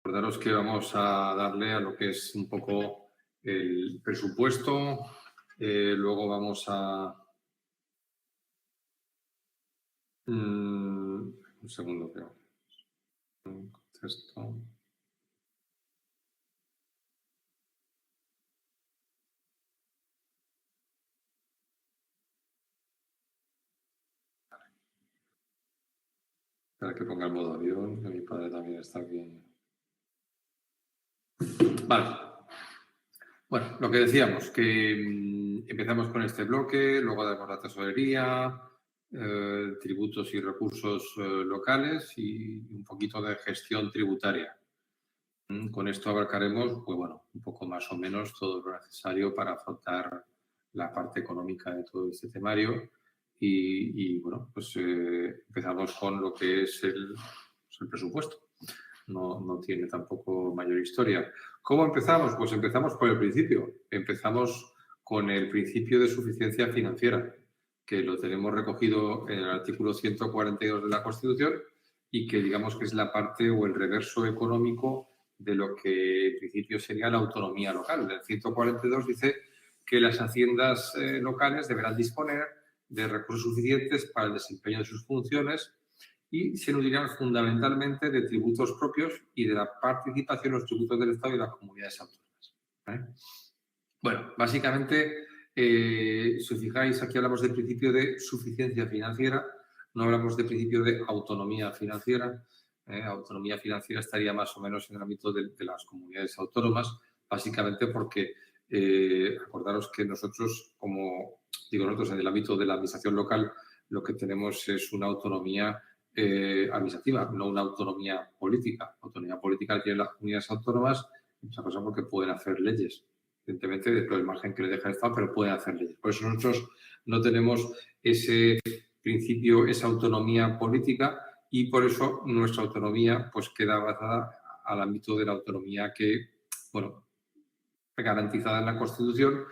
Recordaros que vamos a darle a lo que es un poco el presupuesto, luego vamos a... un segundo, creo. Esto. Para que ponga el modo avión, que mi padre también está aquí. Vale. Bueno, lo que decíamos, que empezamos con este bloque, luego damos la tesorería, tributos y recursos locales y un poquito de gestión tributaria. Con esto abarcaremos, pues bueno, un poco más o menos todo lo necesario para afrontar la parte económica de todo este temario y bueno, pues empezamos con lo que es el presupuesto. No tiene tampoco mayor historia. ¿Cómo empezamos? Pues empezamos por el principio. Empezamos con el principio de suficiencia financiera, que lo tenemos recogido en el artículo 142 de la Constitución y que digamos que es la parte o el reverso económico de lo que en principio sería la autonomía local. El 142 dice que las haciendas locales deberán disponer de recursos suficientes para el desempeño de sus funciones y se nutrirán fundamentalmente de tributos propios y de la participación en los tributos del Estado y de las comunidades autónomas. ¿Vale? Bueno, básicamente, si os fijáis, aquí hablamos del principio de suficiencia financiera, no hablamos del principio de autonomía financiera. Autonomía financiera estaría más o menos en el ámbito de las comunidades autónomas, básicamente porque acordaros que nosotros, como digo nosotros, en el ámbito de la administración local, lo que tenemos es una autonomía administrativa, no una autonomía política. Autonomía política la tienen las comunidades autónomas, muchas cosas porque pueden hacer leyes, evidentemente dentro del margen que le deja el Estado, pero pueden hacer leyes. Por eso nosotros no tenemos ese principio, esa autonomía política y por eso nuestra autonomía pues queda basada al ámbito de la autonomía que, bueno, garantizada en la Constitución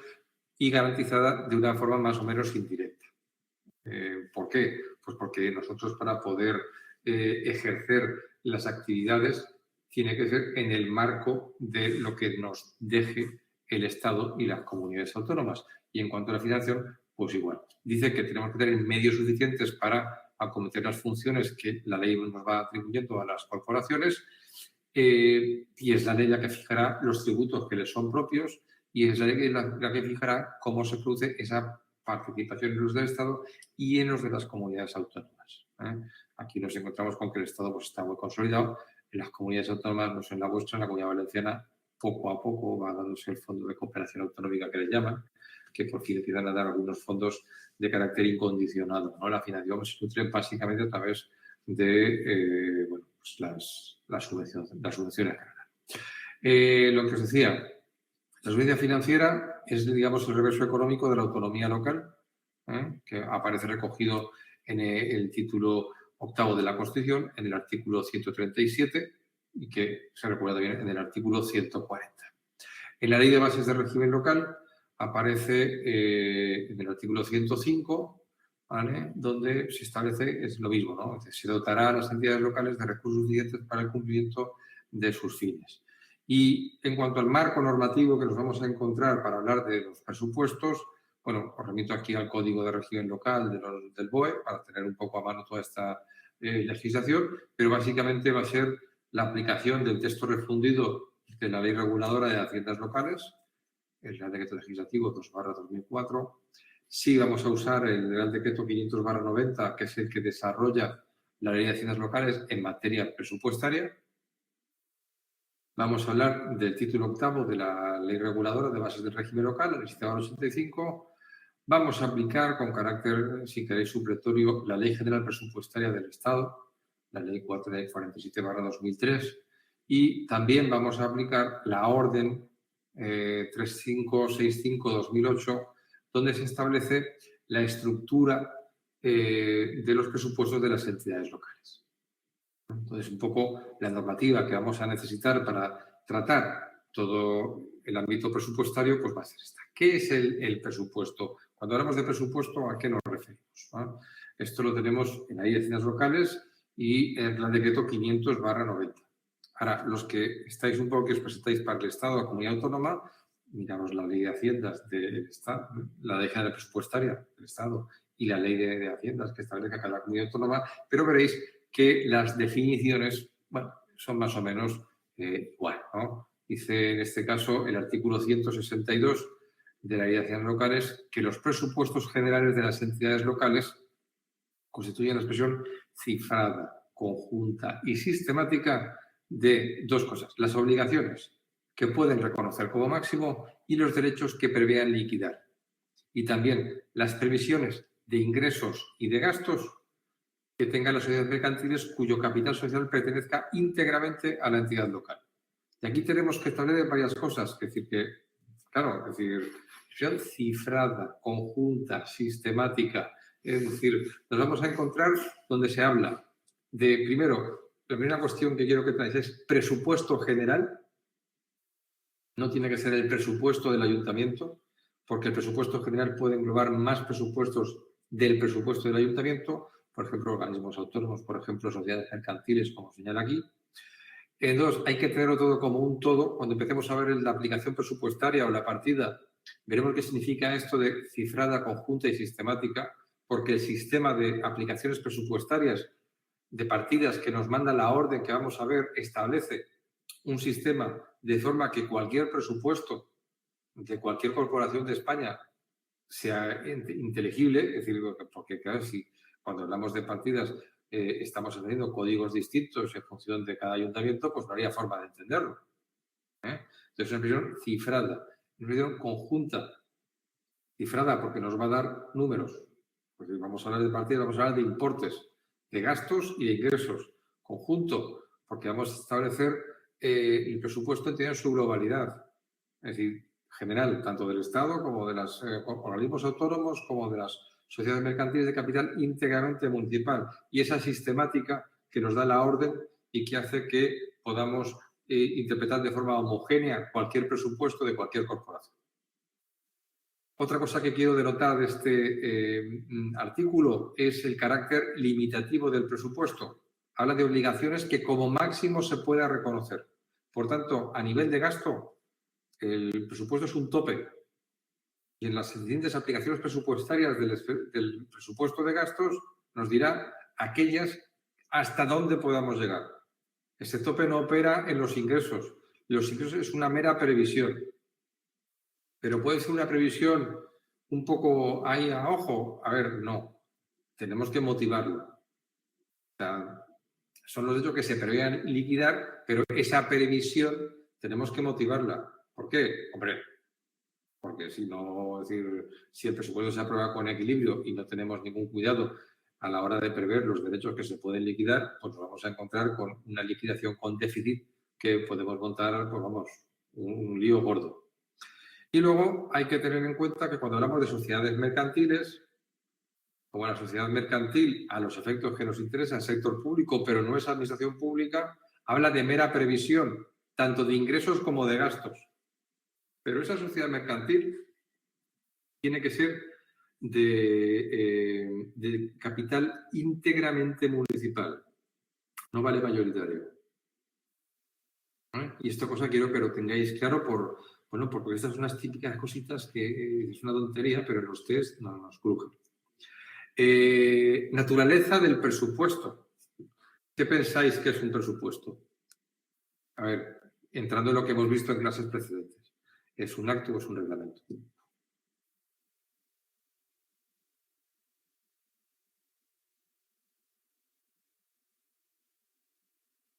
y garantizada de una forma más o menos indirecta. ¿Por qué? Pues porque nosotros para poder ejercer las actividades tiene que ser en el marco de lo que nos deje el Estado y las comunidades autónomas. Y en cuanto a la financiación, pues igual. Dice que tenemos que tener medios suficientes para acometer las funciones que la ley nos va atribuyendo a las corporaciones y es la ley la que fijará los tributos que les son propios y es la ley la que fijará cómo se produce esa participación en los del Estado y en los de las comunidades autónomas. Aquí nos encontramos con que el Estado pues, está muy consolidado. En las comunidades autónomas, no sé, en la vuestra, en la Comunidad Valenciana, poco a poco va dándose el Fondo de Cooperación Autonómica que le llaman, que por fin empiezan a dar algunos fondos de carácter incondicionado. ¿no? La financiación se nutre básicamente a través de bueno, pues las subvenciones que dan. Lo que os decía, la suficiencia financiera es, digamos, el reverso económico de la autonomía local, que aparece recogido en el título octavo de la Constitución, en el artículo 137 y que se recuerda también en el artículo 140. En la Ley de Bases de Régimen Local aparece en el artículo 105, ¿vale? Donde se establece, es lo mismo, ¿no? Se dotará a las entidades locales de recursos suficientes para el cumplimiento de sus fines. Y en cuanto al marco normativo que nos vamos a encontrar para hablar de los presupuestos, bueno, os remito aquí al Código de Régimen Local del BOE para tener un poco a mano toda esta legislación, pero básicamente va a ser la aplicación del texto refundido de la Ley Reguladora de Haciendas Locales, el Real Decreto Legislativo 2/2004. Sí vamos a usar el Real Decreto 500/90, que es el que desarrolla la Ley de Haciendas Locales en materia presupuestaria. Vamos a hablar del título octavo de la Ley Reguladora de Bases del Régimen Local, el sistema 85. Vamos a aplicar con carácter, si queréis, supletorio, la Ley General Presupuestaria del Estado, la Ley 47/2003, y también vamos a aplicar la Orden 3565/2008, donde se establece la estructura de los presupuestos de las entidades locales. Entonces, un poco la normativa que vamos a necesitar para tratar todo el ámbito presupuestario, pues va a ser esta. ¿Qué es el presupuesto? Cuando hablamos de presupuesto, ¿a qué nos referimos? ¿No? Esto lo tenemos en la Ley de Haciendas Locales y en el Real Decreto 500/90. Ahora, los que estáis un poco, que os presentáis para el Estado, la comunidad autónoma, miramos la ley de Haciendas del Estado, la ley general presupuestaria del Estado y la ley de Haciendas que establece cada comunidad autónoma, pero veréis que las definiciones, bueno, son más o menos igual, ¿no? Dice en este caso el artículo 162 de la ley de Haciendas locales que los presupuestos generales de las entidades locales constituyen la expresión cifrada, conjunta y sistemática de dos cosas: las obligaciones que pueden reconocer como máximo y los derechos que prevean liquidar. Y también las previsiones de ingresos y de gastos que tengan las sociedades mercantiles cuyo capital social pertenezca íntegramente a la entidad local. Y aquí tenemos que establecer varias cosas, es decir, que, claro, es decir, expresión cifrada, conjunta, sistemática, es decir, nos vamos a encontrar donde se habla de, primero, la primera cuestión que quiero que tengáis es presupuesto general. No tiene que ser el presupuesto del ayuntamiento, porque el presupuesto general puede englobar más presupuestos del presupuesto del ayuntamiento, por ejemplo, organismos autónomos, por ejemplo, sociedades mercantiles, como señala aquí. Entonces, hay que tenerlo todo como un todo. Cuando empecemos a ver la aplicación presupuestaria o la partida, veremos qué significa esto de cifrada, conjunta y sistemática, porque el sistema de aplicaciones presupuestarias de partidas que nos manda la orden que vamos a ver establece un sistema de forma que cualquier presupuesto de cualquier corporación de España sea inteligible, es decir, porque claro, si cuando hablamos de partidas estamos añadiendo códigos distintos en función de cada ayuntamiento, pues no habría forma de entenderlo. Entonces, es una expresión cifrada, una expresión conjunta. Cifrada porque nos va a dar números. Porque vamos a hablar de partidas, vamos a hablar de importes, de gastos y de ingresos. Conjunto, porque vamos a establecer el presupuesto en su globalidad. Es decir, general, tanto del Estado como de los organismos autónomos, como de las sociedades mercantiles de capital íntegramente municipal. Y esa sistemática que nos da la orden y que hace que podamos interpretar de forma homogénea cualquier presupuesto de cualquier corporación. Otra cosa que quiero denotar de este artículo es el carácter limitativo del presupuesto. Habla de obligaciones que como máximo se pueda reconocer. Por tanto, a nivel de gasto, el presupuesto es un tope. Y en las siguientes aplicaciones presupuestarias del presupuesto de gastos nos dirá aquellas hasta dónde podamos llegar. Ese tope no opera en los ingresos. Los ingresos es una mera previsión. Pero puede ser una previsión un poco ahí a ojo. A ver, no. Tenemos que motivarlo. O sea, son los hechos que se prevean liquidar, pero esa previsión tenemos que motivarla. ¿Por qué? Hombre, porque si no, es decir, si el presupuesto se aprueba con equilibrio y no tenemos ningún cuidado a la hora de prever los derechos que se pueden liquidar, pues nos vamos a encontrar con una liquidación con déficit que podemos montar, pues vamos, un lío gordo. Y luego hay que tener en cuenta que cuando hablamos de sociedades mercantiles, como la sociedad mercantil, a los efectos que nos interesa, el sector público, pero no es administración pública, habla de mera previsión, tanto de ingresos como de gastos. Pero esa sociedad mercantil tiene que ser de capital íntegramente municipal, no vale mayoritario. Y esta cosa quiero que lo tengáis claro porque estas son unas típicas cositas que es una tontería, pero en los test no nos crujen. Naturaleza del presupuesto. ¿Qué pensáis que es un presupuesto? A ver, entrando en lo que hemos visto en clases precedentes. ¿Es un acto o es un reglamento?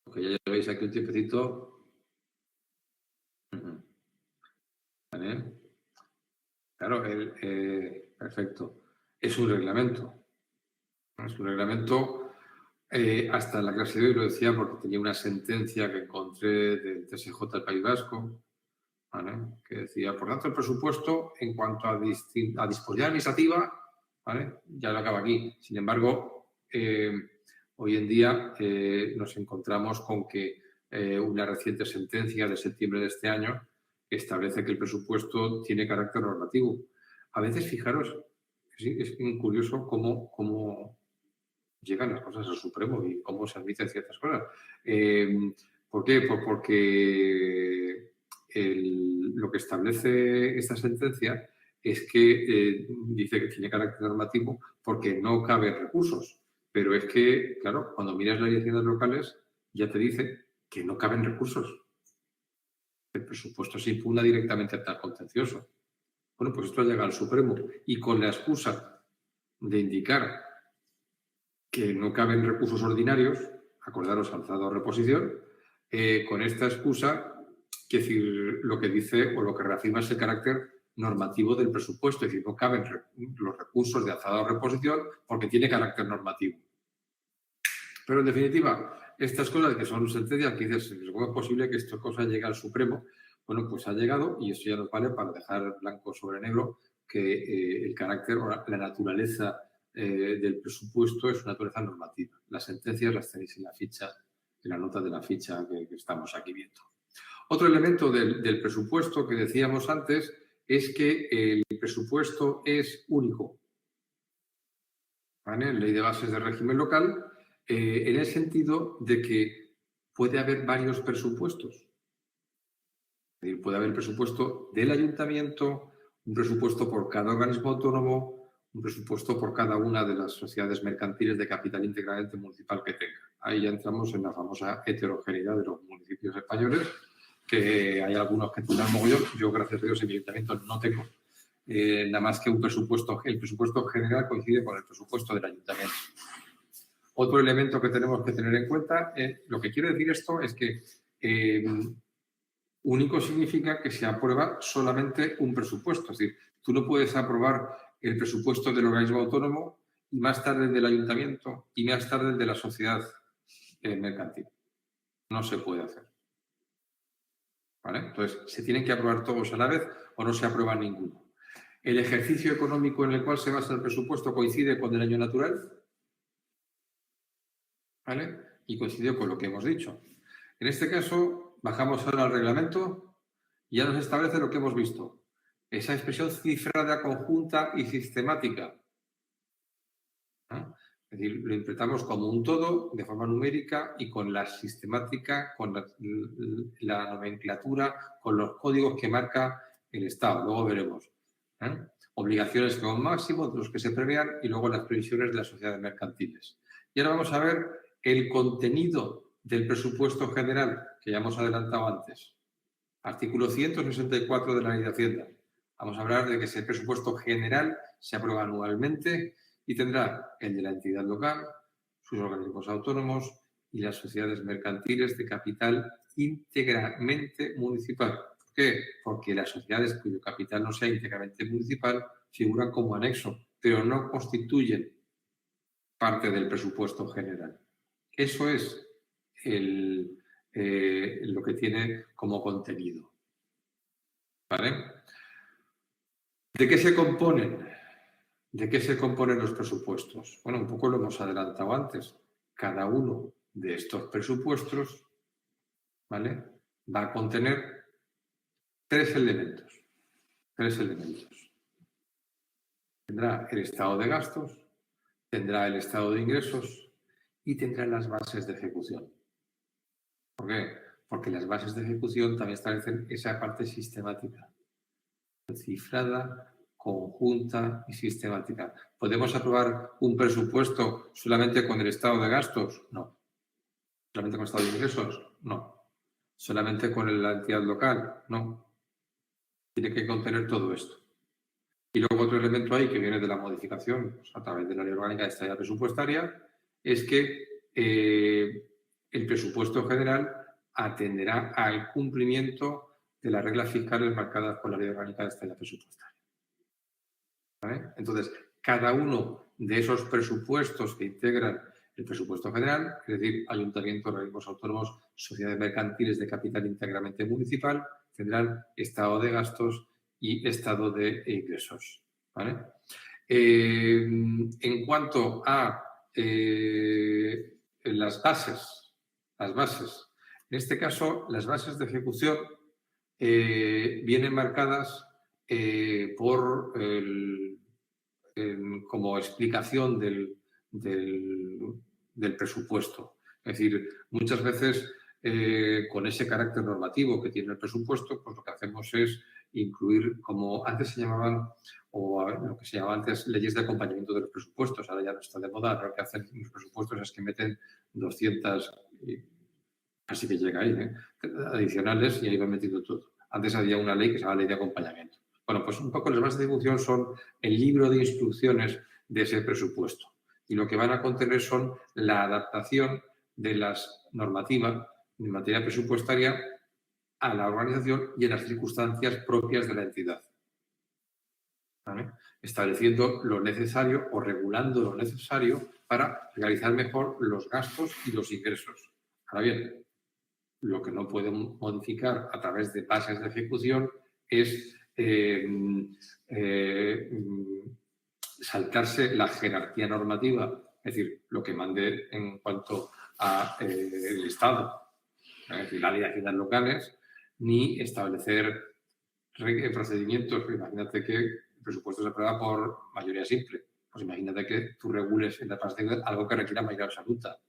Porque ya veis aquí un tiempecito. ¿Vale? Claro, perfecto. Es un reglamento. Es un reglamento hasta la clase de hoy, lo decía porque tenía una sentencia que encontré del TSJ del País Vasco, ¿vale? Que decía, por tanto, el presupuesto en cuanto a disposición administrativa, ¿vale? Ya lo acaba aquí. Sin embargo, hoy en día nos encontramos con que una reciente sentencia de septiembre de este año establece que el presupuesto tiene carácter normativo. A veces, fijaros, es curioso cómo llegan las cosas al Supremo y cómo se admiten ciertas cosas. ¿Por qué? Pues porque lo que establece esta sentencia es que dice que tiene carácter normativo porque no caben recursos. Pero es que, claro, cuando miras la ley de haciendas locales, ya te dice que no caben recursos. El presupuesto se impugna directamente ante el contencioso. Bueno, pues esto llega al Supremo y con la excusa de indicar que no caben recursos ordinarios, acordaros alzado o reposición, con esta excusa, que decir, lo que dice o lo que reafirma es el carácter normativo del presupuesto, es decir, no caben los recursos de alzada o reposición porque tiene carácter normativo. Pero en definitiva, estas cosas que son sentencias que dices, ¿cómo es posible que esta cosa llegue al Supremo? Bueno, pues ha llegado y eso ya nos vale para dejar blanco sobre negro que el carácter o la naturaleza del presupuesto es una naturaleza normativa. Las sentencias las tenéis en la ficha, en la nota de la ficha que estamos aquí viendo. Otro elemento del presupuesto que decíamos antes es que el presupuesto es único. ¿Vale? Ley de bases de régimen local, en el sentido de que puede haber varios presupuestos. Es decir, puede haber presupuesto del ayuntamiento, un presupuesto por cada organismo autónomo, un presupuesto por cada una de las sociedades mercantiles de capital íntegramente municipal que tenga. Ahí ya entramos en la famosa heterogeneidad de los municipios españoles, que hay algunos que tendrán mogollón. Yo, gracias a Dios, en mi ayuntamiento no tengo nada más que un presupuesto. El presupuesto general coincide con el presupuesto del ayuntamiento. Otro elemento que tenemos que tener en cuenta, lo que quiere decir esto es que único significa que se aprueba solamente un presupuesto. Es decir, tú no puedes aprobar el presupuesto del organismo autónomo y más tarde el del ayuntamiento y más tarde el de la sociedad mercantil. No se puede hacer. ¿Vale? Entonces, ¿se tienen que aprobar todos a la vez o no se aprueba ninguno? ¿El ejercicio económico en el cual se basa el presupuesto coincide con el año natural? ¿Vale? Y coincide con lo que hemos dicho. En este caso, bajamos ahora al reglamento y ya nos establece lo que hemos visto. Esa expresión cifrada, conjunta y sistemática. ¿No? Es decir, lo interpretamos como un todo, de forma numérica y con la sistemática, con la nomenclatura, con los códigos que marca el Estado. Luego veremos. Obligaciones con máximo, de los que se prevean, y luego las previsiones de las sociedades mercantiles. Y ahora vamos a ver el contenido del presupuesto general, que ya hemos adelantado antes. Artículo 164 de la Ley de Hacienda. Vamos a hablar de que ese presupuesto general se aprueba anualmente y tendrá el de la entidad local, sus organismos autónomos y las sociedades mercantiles de capital íntegramente municipal. ¿Por qué? Porque las sociedades cuyo capital no sea íntegramente municipal figuran como anexo, pero no constituyen parte del presupuesto general. Eso es lo que tiene como contenido. ¿Vale? ¿De qué se componen? ¿De qué se componen los presupuestos? Bueno, un poco lo hemos adelantado antes. Cada uno de estos presupuestos, ¿vale?, va a contener tres elementos. Tendrá el estado de gastos, tendrá el estado de ingresos y tendrá las bases de ejecución. ¿Por qué? Porque las bases de ejecución también establecen esa parte sistemática, cifrada, conjunta y sistemática. ¿Podemos aprobar un presupuesto solamente con el estado de gastos? No. ¿Solamente con el estado de ingresos? No. ¿Solamente con la entidad local? No. Tiene que contener todo esto. Y luego otro elemento ahí que viene de la modificación, pues, a través de la Ley Orgánica de Estabilidad Presupuestaria, es que el presupuesto general atenderá al cumplimiento de las reglas fiscales marcadas por la Ley Orgánica de Estabilidad Presupuestaria. ¿Vale? Entonces, cada uno de esos presupuestos que integran el presupuesto general, es decir, ayuntamientos, organismos autónomos, sociedades mercantiles de capital íntegramente municipal, tendrán estado de gastos y estado de ingresos. ¿Vale? En cuanto a las bases, en este caso, las bases de ejecución vienen marcadas como explicación del presupuesto. Es decir, muchas veces con ese carácter normativo que tiene el presupuesto, pues lo que hacemos es incluir, como antes se llamaban, o lo que se llamaba antes, leyes de acompañamiento de los presupuestos. Ahora ya no está de moda, ahora lo que hacen los presupuestos es que meten 200, así que llega ahí, adicionales, y ahí va metiendo todo. Antes había una ley que se llama Ley de Acompañamiento. Bueno, pues un poco las bases de ejecución son el libro de instrucciones de ese presupuesto. Y lo que van a contener son la adaptación de las normativas en materia presupuestaria a la organización y en las circunstancias propias de la entidad. ¿Vale? Estableciendo lo necesario o regulando lo necesario para realizar mejor los gastos y los ingresos. Ahora bien, lo que no puede modificar a través de bases de ejecución es saltarse la jerarquía normativa, es decir, lo que mande en cuanto a el Estado, es decir, la ley de haciendas locales, ni establecer procedimientos. Imagínate que el presupuesto se aprueba por mayoría simple. Pues imagínate que tú regules en la parte algo que requiera mayoría absoluta,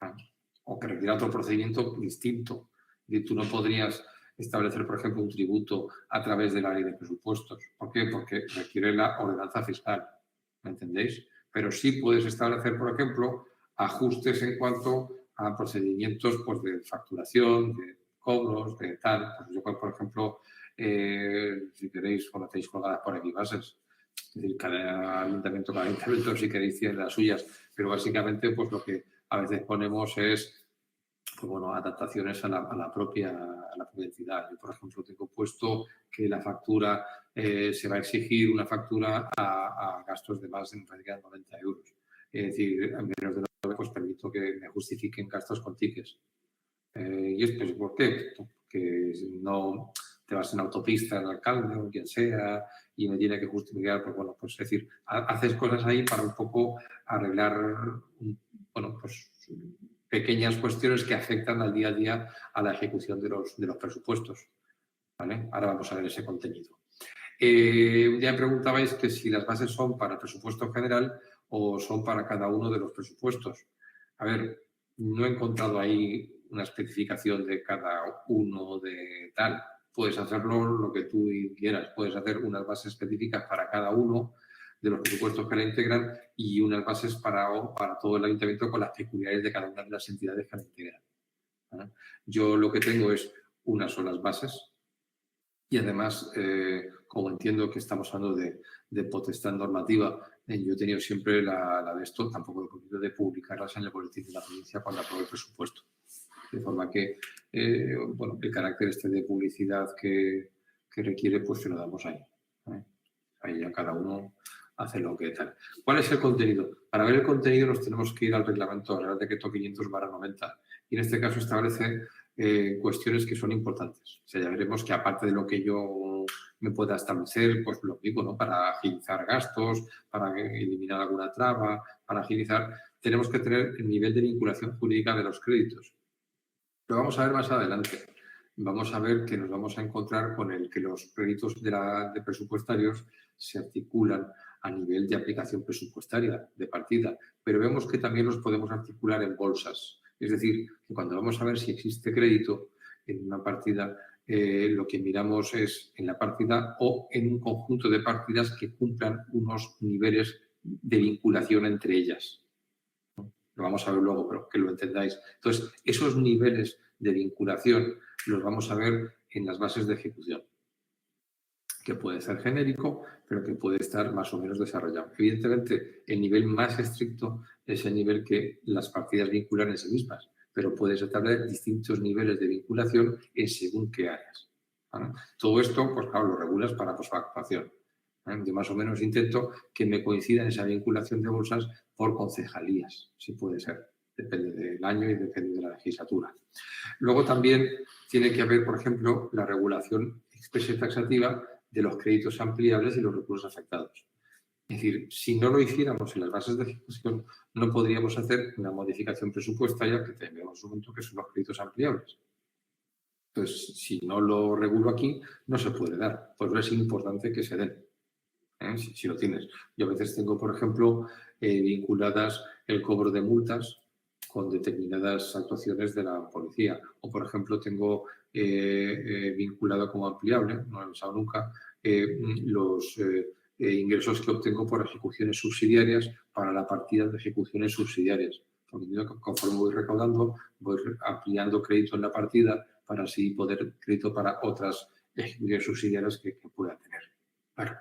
¿no? O que requiera otro procedimiento distinto. Y tú no podrías establecer, por ejemplo, un tributo a través de la ley de presupuestos. ¿Por qué? Porque requiere la ordenanza fiscal, ¿me entendéis? Pero sí puedes establecer, por ejemplo, ajustes en cuanto a procedimientos, pues, de facturación, de cobros, de tal. Pues yo, por ejemplo, si queréis, conocéis colgadas por aquí bases. Es decir, cada ayuntamiento, si queréis, tiene las suyas. Pero básicamente, pues lo que a veces ponemos es, pues bueno, adaptaciones a la propia entidad. Yo, por ejemplo, tengo puesto que la factura se va a exigir una factura a gastos de más de 90 euros. Es decir, en menos de 9, pues permito que me justifiquen gastos con tickets. ¿Y esto por qué? Porque no te vas en autopista, el alcalde o quien sea, y me tiene que justificar, pues bueno, pues es decir, haces cosas ahí para un poco arreglar, bueno, pues pequeñas cuestiones que afectan al día a día a la ejecución de los presupuestos, ¿vale? Ahora vamos a ver ese contenido. Un día me preguntabais que si las bases son para el presupuesto general o son para cada uno de los presupuestos. A ver, no he encontrado ahí una especificación de cada uno de tal. Puedes hacerlo lo que tú quieras. Puedes hacer unas bases específicas para cada uno de los presupuestos que la integran y unas bases para todo el ayuntamiento con las peculiaridades de cada una de las entidades que la integran, ¿vale? Yo lo que tengo es unas solas bases y además, como entiendo que estamos hablando de potestad normativa, yo he tenido siempre la de esto, tampoco he podido, de publicarlas en el boletín de la provincia cuando apruebe el presupuesto. De forma que, bueno, el carácter de publicidad que requiere, pues se lo damos ahí, ¿eh? Ahí ya cada uno hace lo que tal. ¿Cuál es el contenido? Para ver el contenido nos tenemos que ir al reglamento Real Decreto 500/90 y en este caso establece cuestiones que son importantes. O sea, ya veremos que aparte de lo que yo me pueda establecer, pues lo digo, ¿no? Para agilizar gastos, para eliminar alguna traba, para agilizar, tenemos que tener el nivel de vinculación jurídica de los créditos. Lo vamos a ver más adelante. Vamos a ver que nos vamos a encontrar con el que los créditos de presupuestarios se articulan a nivel de aplicación presupuestaria, de partida, pero vemos que también los podemos articular en bolsas. Es decir, que cuando vamos a ver si existe crédito en una partida, lo que miramos es en la partida o en un conjunto de partidas que cumplan unos niveles de vinculación entre ellas. Lo vamos a ver luego, pero que lo entendáis. Entonces, esos niveles de vinculación los vamos a ver en las bases de ejecución, que puede ser genérico, pero que puede estar más o menos desarrollado. Evidentemente, el nivel más estricto es el nivel que las partidas vinculan en sí mismas, pero puedes establecer distintos niveles de vinculación en según qué áreas, ¿vale? Todo esto, pues claro, lo regulas para actuación. Yo más o menos intento que me coincida en esa vinculación de bolsas por concejalías, si puede ser. Depende del año y depende de la legislatura. Luego también tiene que haber, por ejemplo, la regulación expresa y taxativa de los créditos ampliables y los recursos afectados. Es decir, si no lo hiciéramos en las bases de ejecución, no podríamos hacer una modificación presupuestaria que tenemos un momento que son los créditos ampliables. Entonces, si no lo regulo aquí, no se puede dar. Por eso es importante que se den. Si lo tienes. Yo a veces tengo, por ejemplo, vinculadas el cobro de multas con determinadas actuaciones de la policía. O, por ejemplo, tengo vinculado como ampliable, no lo he pensado nunca, los ingresos que obtengo por ejecuciones subsidiarias para la partida de ejecuciones subsidiarias. Porque conforme voy recaudando, voy ampliando crédito en la partida para así poder crédito para otras ejecuciones subsidiarias que pueda tener. Claro,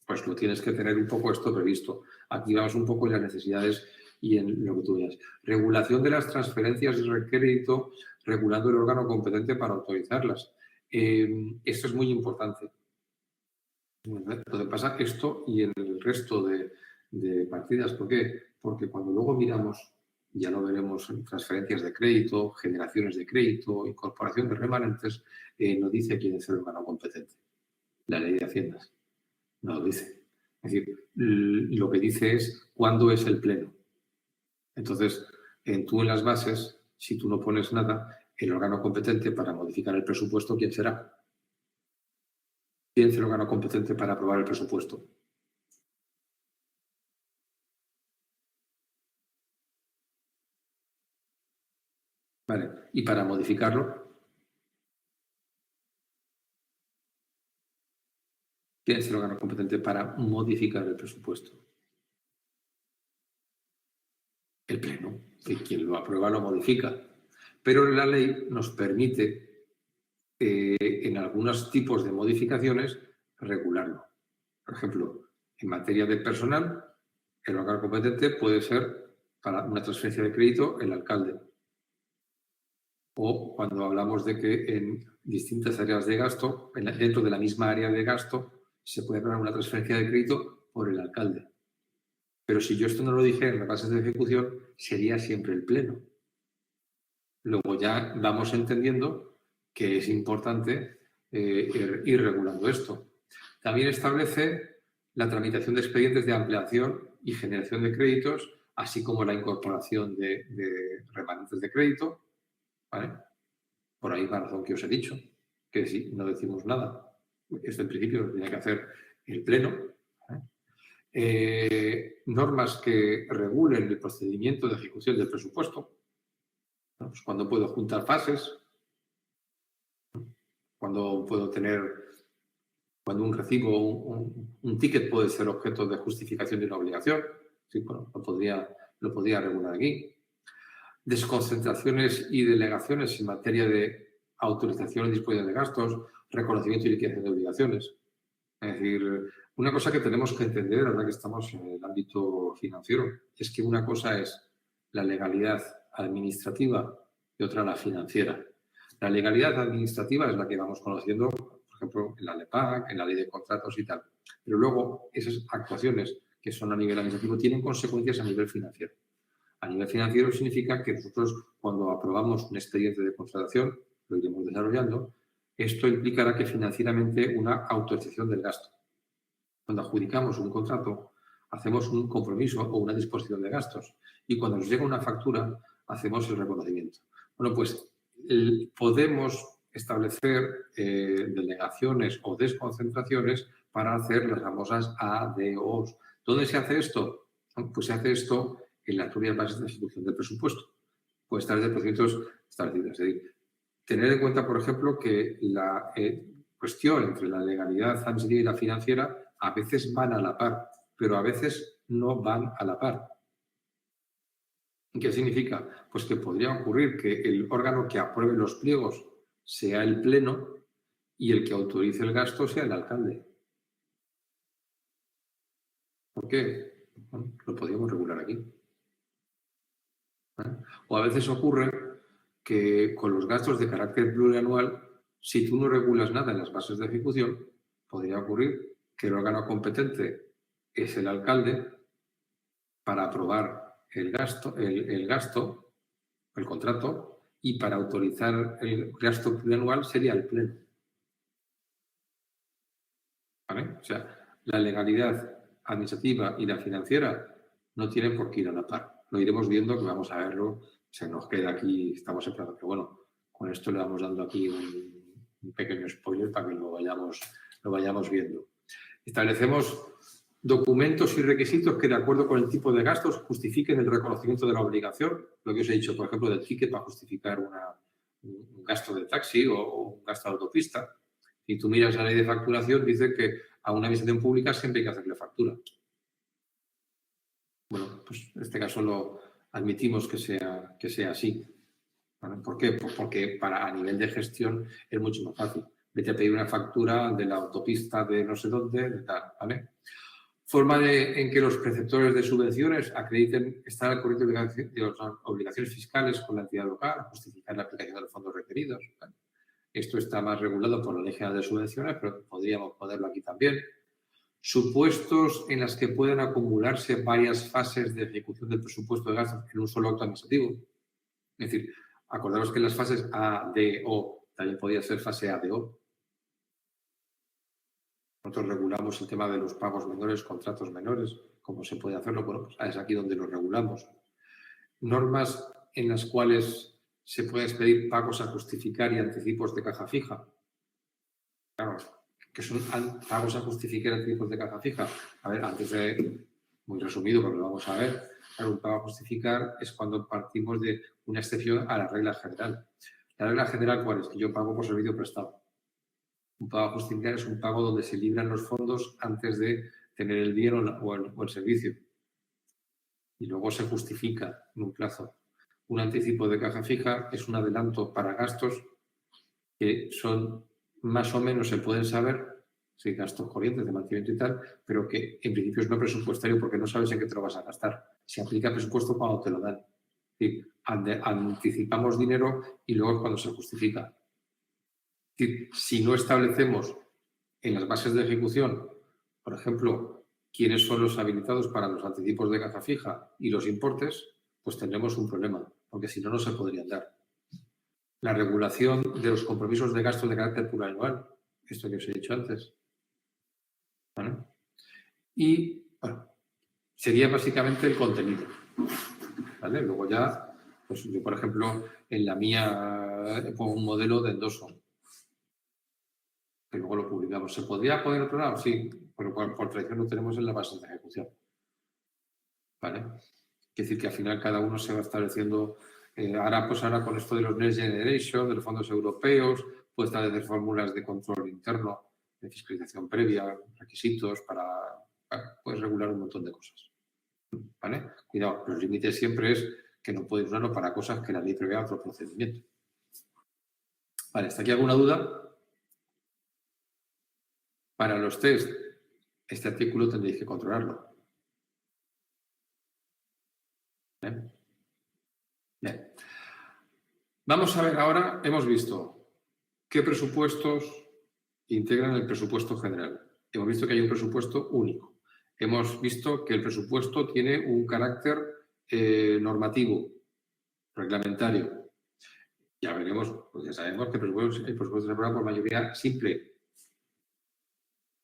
pues lo tienes que tener un poco esto previsto. Aquí vamos un poco en las necesidades y en lo que tú veas. Regulación de las transferencias de crédito, regulando el órgano competente para autorizarlas. Esto es muy importante. Lo que pasa es esto y en el resto de partidas. ¿Por qué? Porque cuando luego miramos, ya lo veremos en transferencias de crédito, generaciones de crédito, incorporación de remanentes, no dice quién es el órgano competente. La ley de Haciendas no lo dice. Es decir, lo que dice es cuándo es el pleno. Entonces, tú en las bases, si tú no pones nada, el órgano competente para modificar el presupuesto, ¿quién será? ¿Quién es el órgano competente para aprobar el presupuesto? Vale. ¿Y para modificarlo? ¿Quién es el órgano competente para modificar el presupuesto? El Pleno. Y quien lo aprueba lo modifica. Pero la ley nos permite, en algunos tipos de modificaciones, regularlo. Por ejemplo, en materia de personal, el órgano competente puede ser para una transferencia de crédito el alcalde. O cuando hablamos de que en distintas áreas de gasto, dentro de la misma área de gasto, se puede aprobar una transferencia de crédito por el alcalde. Pero si yo esto no lo dije en las bases de ejecución, sería siempre el Pleno. Luego ya vamos entendiendo que es importante ir regulando esto. También establece la tramitación de expedientes de ampliación y generación de créditos, así como la incorporación de remanentes de crédito. ¿Vale? Por ahí la razón que os he dicho, que si no decimos nada, esto en principio lo tiene que hacer el Pleno. Normas que regulen el procedimiento de ejecución del presupuesto. Pues cuando puedo juntar fases, cuando puedo tener, cuando un recibo, un ticket puede ser objeto de justificación de una obligación. Sí, bueno, lo podría regular aquí. Desconcentraciones y delegaciones en materia de autorización y disposición de gastos, reconocimiento y liquidación de obligaciones. Es decir, una cosa que tenemos que entender, ahora que estamos en el ámbito financiero, es que una cosa es la legalidad administrativa y otra la financiera. La legalidad administrativa es la que vamos conociendo, por ejemplo, en la LEPAC, en la ley de contratos y tal. Pero luego esas actuaciones que son a nivel administrativo tienen consecuencias a nivel financiero. A nivel financiero significa que nosotros, cuando aprobamos un expediente de contratación, lo iremos desarrollando, esto implicará que financieramente una autorización del gasto. Cuando adjudicamos un contrato, hacemos un compromiso o una disposición de gastos. Y cuando nos llega una factura, hacemos el reconocimiento. Bueno, pues podemos establecer delegaciones o desconcentraciones para hacer las famosas ADOs. ¿Dónde se hace esto? Pues se hace esto en las propias bases de ejecución del presupuesto. Puede estar de procedimientos establecidos. Es decir, tener en cuenta, por ejemplo, que la cuestión entre la legalidad administrativa y la financiera a veces van a la par, pero a veces no van a la par. ¿Qué significa? Pues que podría ocurrir que el órgano que apruebe los pliegos sea el Pleno y el que autorice el gasto sea el alcalde. ¿Por qué? Bueno, lo podríamos regular aquí. O a veces ocurre que con los gastos de carácter plurianual, si tú no regulas nada en las bases de ejecución, podría ocurrir que el órgano competente es el alcalde para aprobar el contrato, y para autorizar el gasto plurianual sería el Pleno. ¿Vale? O sea, la legalidad administrativa y la financiera no tienen por qué ir a la par. Lo iremos viendo, que vamos a verlo. Se nos queda aquí, estamos esperando, pero bueno, con esto le vamos dando aquí un pequeño spoiler para que lo vayamos viendo. Establecemos Documentos y requisitos que, de acuerdo con el tipo de gastos, justifiquen el reconocimiento de la obligación. Lo que os he dicho, por ejemplo, del ticket para justificar un gasto de taxi o un gasto de autopista. Si tú miras la ley de facturación, dice que a una administración pública siempre hay que hacerle factura. Bueno, pues en este caso lo admitimos que sea así. ¿Vale? ¿Por qué? Pues porque a nivel de gestión es mucho más fácil. Vete a pedir una factura de la autopista de no sé dónde, de tal, ¿vale? Forma en que los preceptores de subvenciones acrediten estar al corriente de las obligaciones fiscales con la entidad local, justificar la aplicación de los fondos requeridos. ¿Vale? Esto está más regulado por la Ley General de Subvenciones, pero podríamos ponerlo aquí también. Supuestos en las que puedan acumularse varias fases de ejecución del presupuesto de gastos en un solo acto administrativo. Es decir, acordaros que en las fases A, D, O también podría ser fase A, D, O. Nosotros regulamos el tema de los pagos menores, contratos menores, cómo se puede hacerlo. Bueno, pues es aquí donde lo regulamos. Normas en las cuales se puede expedir pagos a justificar y anticipos de caja fija. Claro, que son pagos a justificar y anticipos de caja fija. A ver, antes de, muy resumido, porque lo vamos a ver, un pago a justificar es cuando partimos de una excepción a la regla general. La regla general, ¿cuál es? Que yo pago por servicio prestado. Un pago a justificar es un pago donde se libran los fondos antes de tener el bien o el servicio. Y luego se justifica en un plazo. Un anticipo de caja fija es un adelanto para gastos que son más o menos, se pueden saber, si gastos corrientes de mantenimiento y tal, pero que en principio es no presupuestario porque no sabes en qué te lo vas a gastar. Se aplica presupuesto cuando te lo dan. Es decir, anticipamos dinero y luego es cuando se justifica. Es decir, si no establecemos en las bases de ejecución, por ejemplo, quiénes son los habilitados para los anticipos de caja fija y los importes, pues tendremos un problema, porque si no, no se podrían dar. La regulación de los compromisos de gastos de carácter plurianual, esto que os he dicho antes. ¿Vale? Y, bueno, sería básicamente el contenido. ¿Vale? Luego ya, pues yo, por ejemplo, en la mía pongo un modelo de endoso, que luego lo publicamos. ¿Se podría poner otro lado? Sí, pero por tradición lo tenemos en la base de ejecución. ¿Vale? Es decir, que al final cada uno se va estableciendo. Ahora con esto de los Next Generation, de los fondos europeos, puede establecer fórmulas de control interno, de fiscalización previa, requisitos puedes regular un montón de cosas. ¿Vale? Cuidado, los límites siempre es que no puedes usarlo para cosas que la ley prevea otro procedimiento. Vale, ¿hasta aquí alguna duda? Para los test, este artículo tendréis que controlarlo. ¿Bien? Bien. Vamos a ver ahora, hemos visto qué presupuestos integran el presupuesto general. Hemos visto que hay un presupuesto único. Hemos visto que el presupuesto tiene un carácter normativo, reglamentario. Ya veremos, pues ya sabemos que el presupuesto se aprueba por mayoría simple,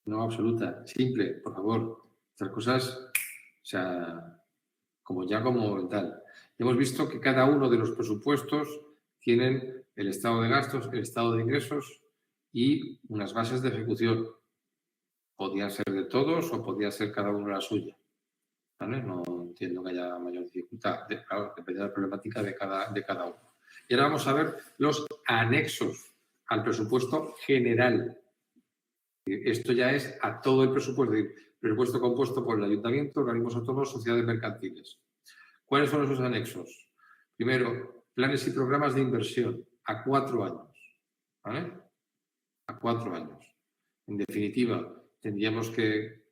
no absoluta, simple, por favor. Estas cosas, o sea, como tal. Hemos visto que cada uno de los presupuestos tienen el estado de gastos, el estado de ingresos y unas bases de ejecución. Podían ser de todos o podía ser cada uno la suya. ¿Vale? No entiendo que haya mayor dificultad. Claro, depende de la problemática de cada uno. Y ahora vamos a ver los anexos al presupuesto general. Esto ya es a todo el presupuesto, es decir, presupuesto compuesto por el ayuntamiento, organismos autónomos, sociedades mercantiles. ¿Cuáles son esos anexos? Primero, planes y programas de inversión a 4 años. ¿Vale? A 4 años. En definitiva, tendríamos que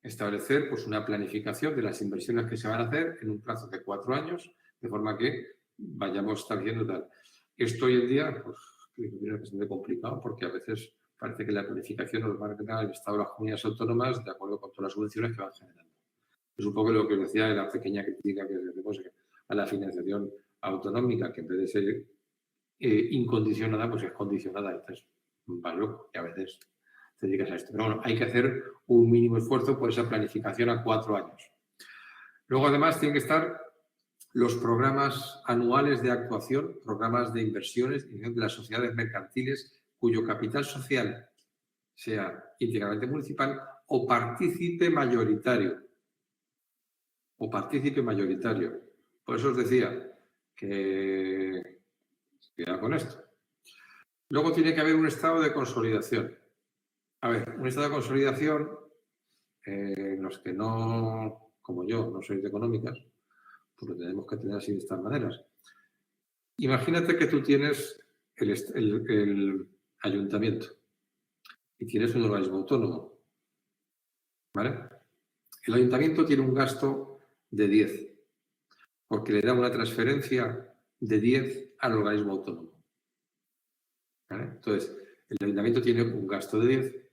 establecer pues, una planificación de las inversiones que se van a hacer en un plazo de 4 años, de forma que vayamos estableciendo tal. Esto hoy en día pues, es bastante complicado porque a veces parece que la planificación nos va a tener el Estado de las comunidades autónomas de acuerdo con todas las subvenciones que van generando. Es un poco lo que os decía de la pequeña crítica que hacemos a la financiación autonómica, que en vez de ser incondicionada, pues es condicionada. Entonces, va loco y a veces te dedicas a esto. Pero bueno, hay que hacer un mínimo esfuerzo por esa planificación a 4 años. Luego, además, tienen que estar los programas anuales de actuación, programas de inversiones de las sociedades mercantiles cuyo capital social sea íntegramente municipal o partícipe mayoritario. O partícipe mayoritario. Por eso os decía que cuidado con esto. Luego tiene que haber un estado de consolidación. A ver, un estado de consolidación, los que no, como yo, no sois de económicas, pues lo tenemos que tener así de estas maneras. Imagínate que tú tienes el ayuntamiento y tienes un organismo autónomo, ¿vale? El ayuntamiento tiene un gasto de 10, porque le da una transferencia de 10 al organismo autónomo, ¿vale? Entonces, el ayuntamiento tiene un gasto de 10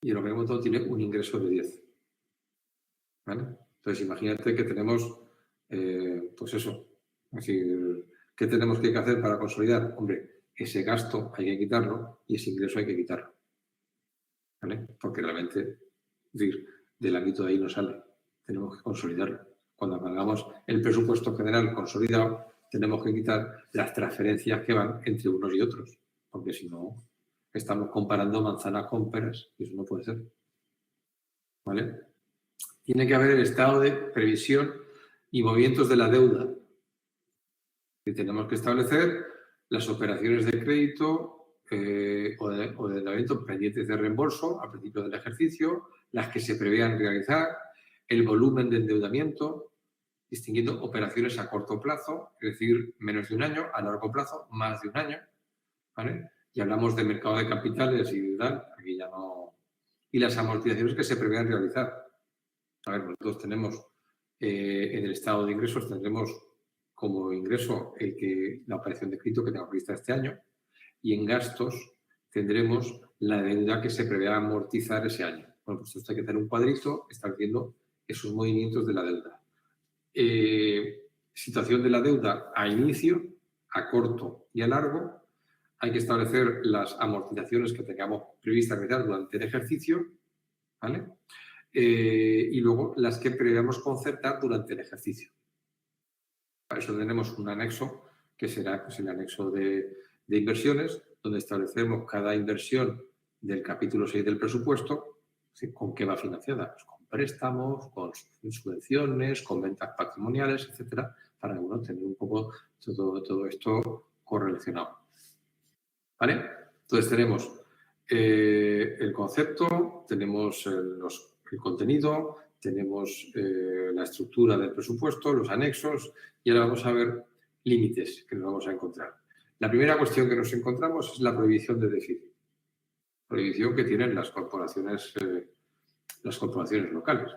y el organismo autónomo tiene un ingreso de 10, ¿vale? Entonces, imagínate que tenemos, pues eso, es decir, ¿qué tenemos que hacer para consolidar? Hombre, ese gasto hay que quitarlo y ese ingreso hay que quitarlo, ¿vale? Porque realmente, es decir, del ámbito de ahí no sale, tenemos que consolidarlo. Cuando hagamos el presupuesto general consolidado, tenemos que quitar las transferencias que van entre unos y otros, porque si no, estamos comparando manzanas con peras y eso no puede ser, ¿vale? Tiene que haber el estado de previsión y movimientos de la deuda. Y tenemos que establecer las operaciones de crédito o de endeudamiento pendientes de reembolso al principio del ejercicio, las que se prevean realizar, el volumen de endeudamiento, distinguiendo operaciones a corto plazo, es decir, menos de un año, a largo plazo, más de un año, ¿vale? Y hablamos de mercado de capitales y tal, aquí ya no... Y las amortizaciones que se prevean realizar. A ver, nosotros tenemos en el estado de ingresos, tendremos como ingreso la operación de crédito que tenemos prevista este año y en gastos tendremos la deuda que se prevé amortizar ese año. Bueno, pues esto hay que hacer un cuadrito estableciendo esos movimientos de la deuda. Situación de la deuda a inicio, a corto y a largo. Hay que establecer las amortizaciones que tengamos previstas realizar durante el ejercicio, ¿vale? Y luego las que preveamos concertar durante el ejercicio. Para eso tenemos un anexo que será pues, el anexo de inversiones, donde establecemos cada inversión del capítulo 6 del presupuesto, ¿sí? ¿Con qué va financiada? Pues con préstamos, con subvenciones, con ventas patrimoniales, etcétera, para bueno, tener un poco todo esto correlacionado. ¿Vale? Entonces tenemos el concepto, tenemos el contenido, tenemos la estructura del presupuesto, los anexos y ahora vamos a ver límites que nos vamos a encontrar. La primera cuestión que nos encontramos es la prohibición de déficit. Prohibición que tienen las corporaciones locales.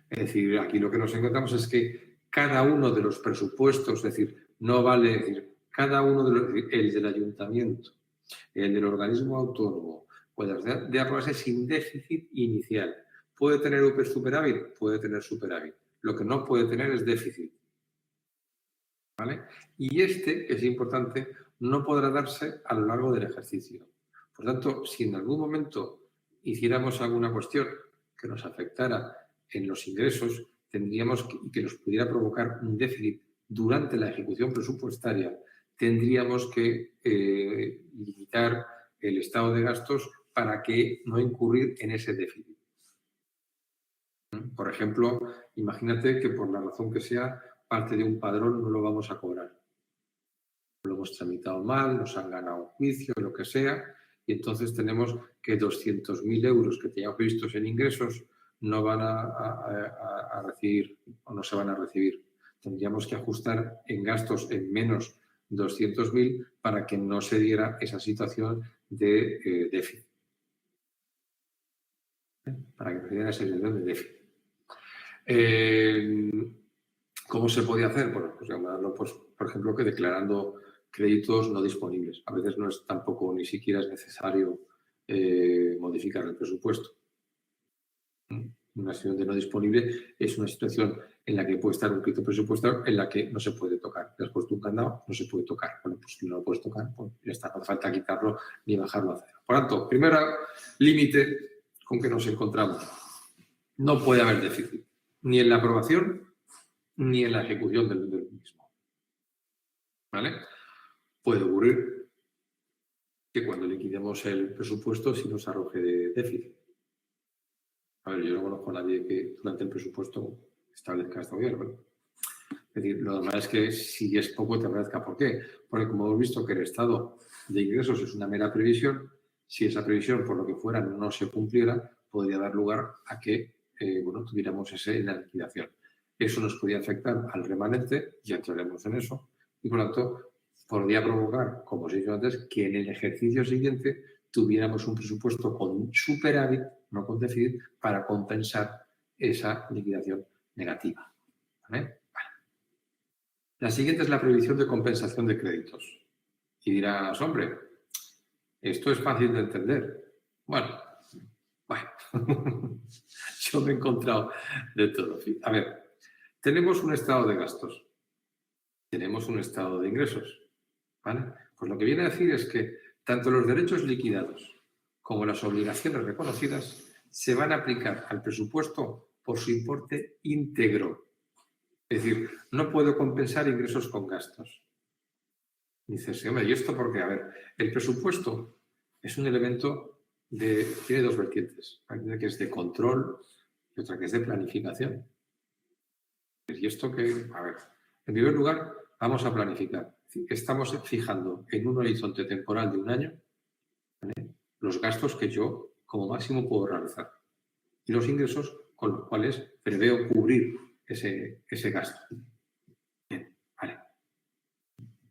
Es decir, aquí lo que nos encontramos es que cada uno de los presupuestos, es decir, no vale decir, cada uno de los, el del ayuntamiento, el del organismo autónomo, puede aprobarse sin déficit inicial. ¿Puede tener superávit? Puede tener superávit. Lo que no puede tener es déficit. ¿Vale? Y que es importante, no podrá darse a lo largo del ejercicio. Por tanto, si en algún momento hiciéramos alguna cuestión que nos afectara en los ingresos, tendríamos que nos pudiera provocar un déficit durante la ejecución presupuestaria, tendríamos que limitar el estado de gastos para que no incurrir en ese déficit. Por ejemplo, imagínate que por la razón que sea, parte de un padrón no lo vamos a cobrar. Lo hemos tramitado mal, nos han ganado un juicio, lo que sea, y entonces tenemos que 200.000 euros que teníamos previstos en ingresos no van a recibir o no se van a recibir. Tendríamos que ajustar en gastos en menos 200.000 para que no se diera esa situación de déficit. Para que no se diera esa situación de déficit. ¿Cómo se podía hacer? Bueno, pues, por ejemplo, que declarando créditos no disponibles. A veces no es tampoco ni siquiera es necesario modificar el presupuesto. Una situación de no disponible es una situación en la que puede estar un crédito presupuestario en la que no se puede tocar. Te has puesto un candado, no se puede tocar. Bueno, pues si no lo puedes tocar, pues ya está, no hace falta quitarlo ni bajarlo a cero. Por tanto, primer límite con que nos encontramos. No puede haber déficit, ni en la aprobación ni en la ejecución del mismo. ¿Vale? Puede ocurrir que cuando liquidemos el presupuesto sí nos arroje déficit. A ver, yo no conozco a nadie que durante el presupuesto establezca esto bien, ¿no? Es decir, lo normal es que si es poco te parezca. ¿Por qué? Porque como hemos visto que el estado de ingresos es una mera previsión, si esa previsión, por lo que fuera, no se cumpliera, podría dar lugar a que tuviéramos la liquidación. Eso nos podría afectar al remanente, ya entraremos en eso, y por lo tanto podría provocar, como os he dicho antes, que en el ejercicio siguiente tuviéramos un presupuesto con superávit, no con déficit, para compensar esa liquidación negativa. ¿Vale? La siguiente es la previsión de compensación de créditos. Y dirás, hombre, esto es fácil de entender. Bueno, yo me he encontrado de todo. A ver, tenemos un estado de gastos, tenemos un estado de ingresos, ¿vale? Pues lo que viene a decir es que tanto los derechos liquidados como las obligaciones reconocidas se van a aplicar al presupuesto por su importe íntegro. Es decir, no puedo compensar ingresos con gastos. Dices, hombre, ¿y esto por qué? A ver, el presupuesto es un elemento tiene dos vertientes. Una que es de control y otra que es de planificación. Y esto que, a ver, en primer lugar, vamos a planificar. Estamos fijando en un horizonte temporal de un año, ¿vale?, los gastos que yo como máximo puedo realizar y los ingresos con los cuales preveo cubrir ese gasto. Bien, vale.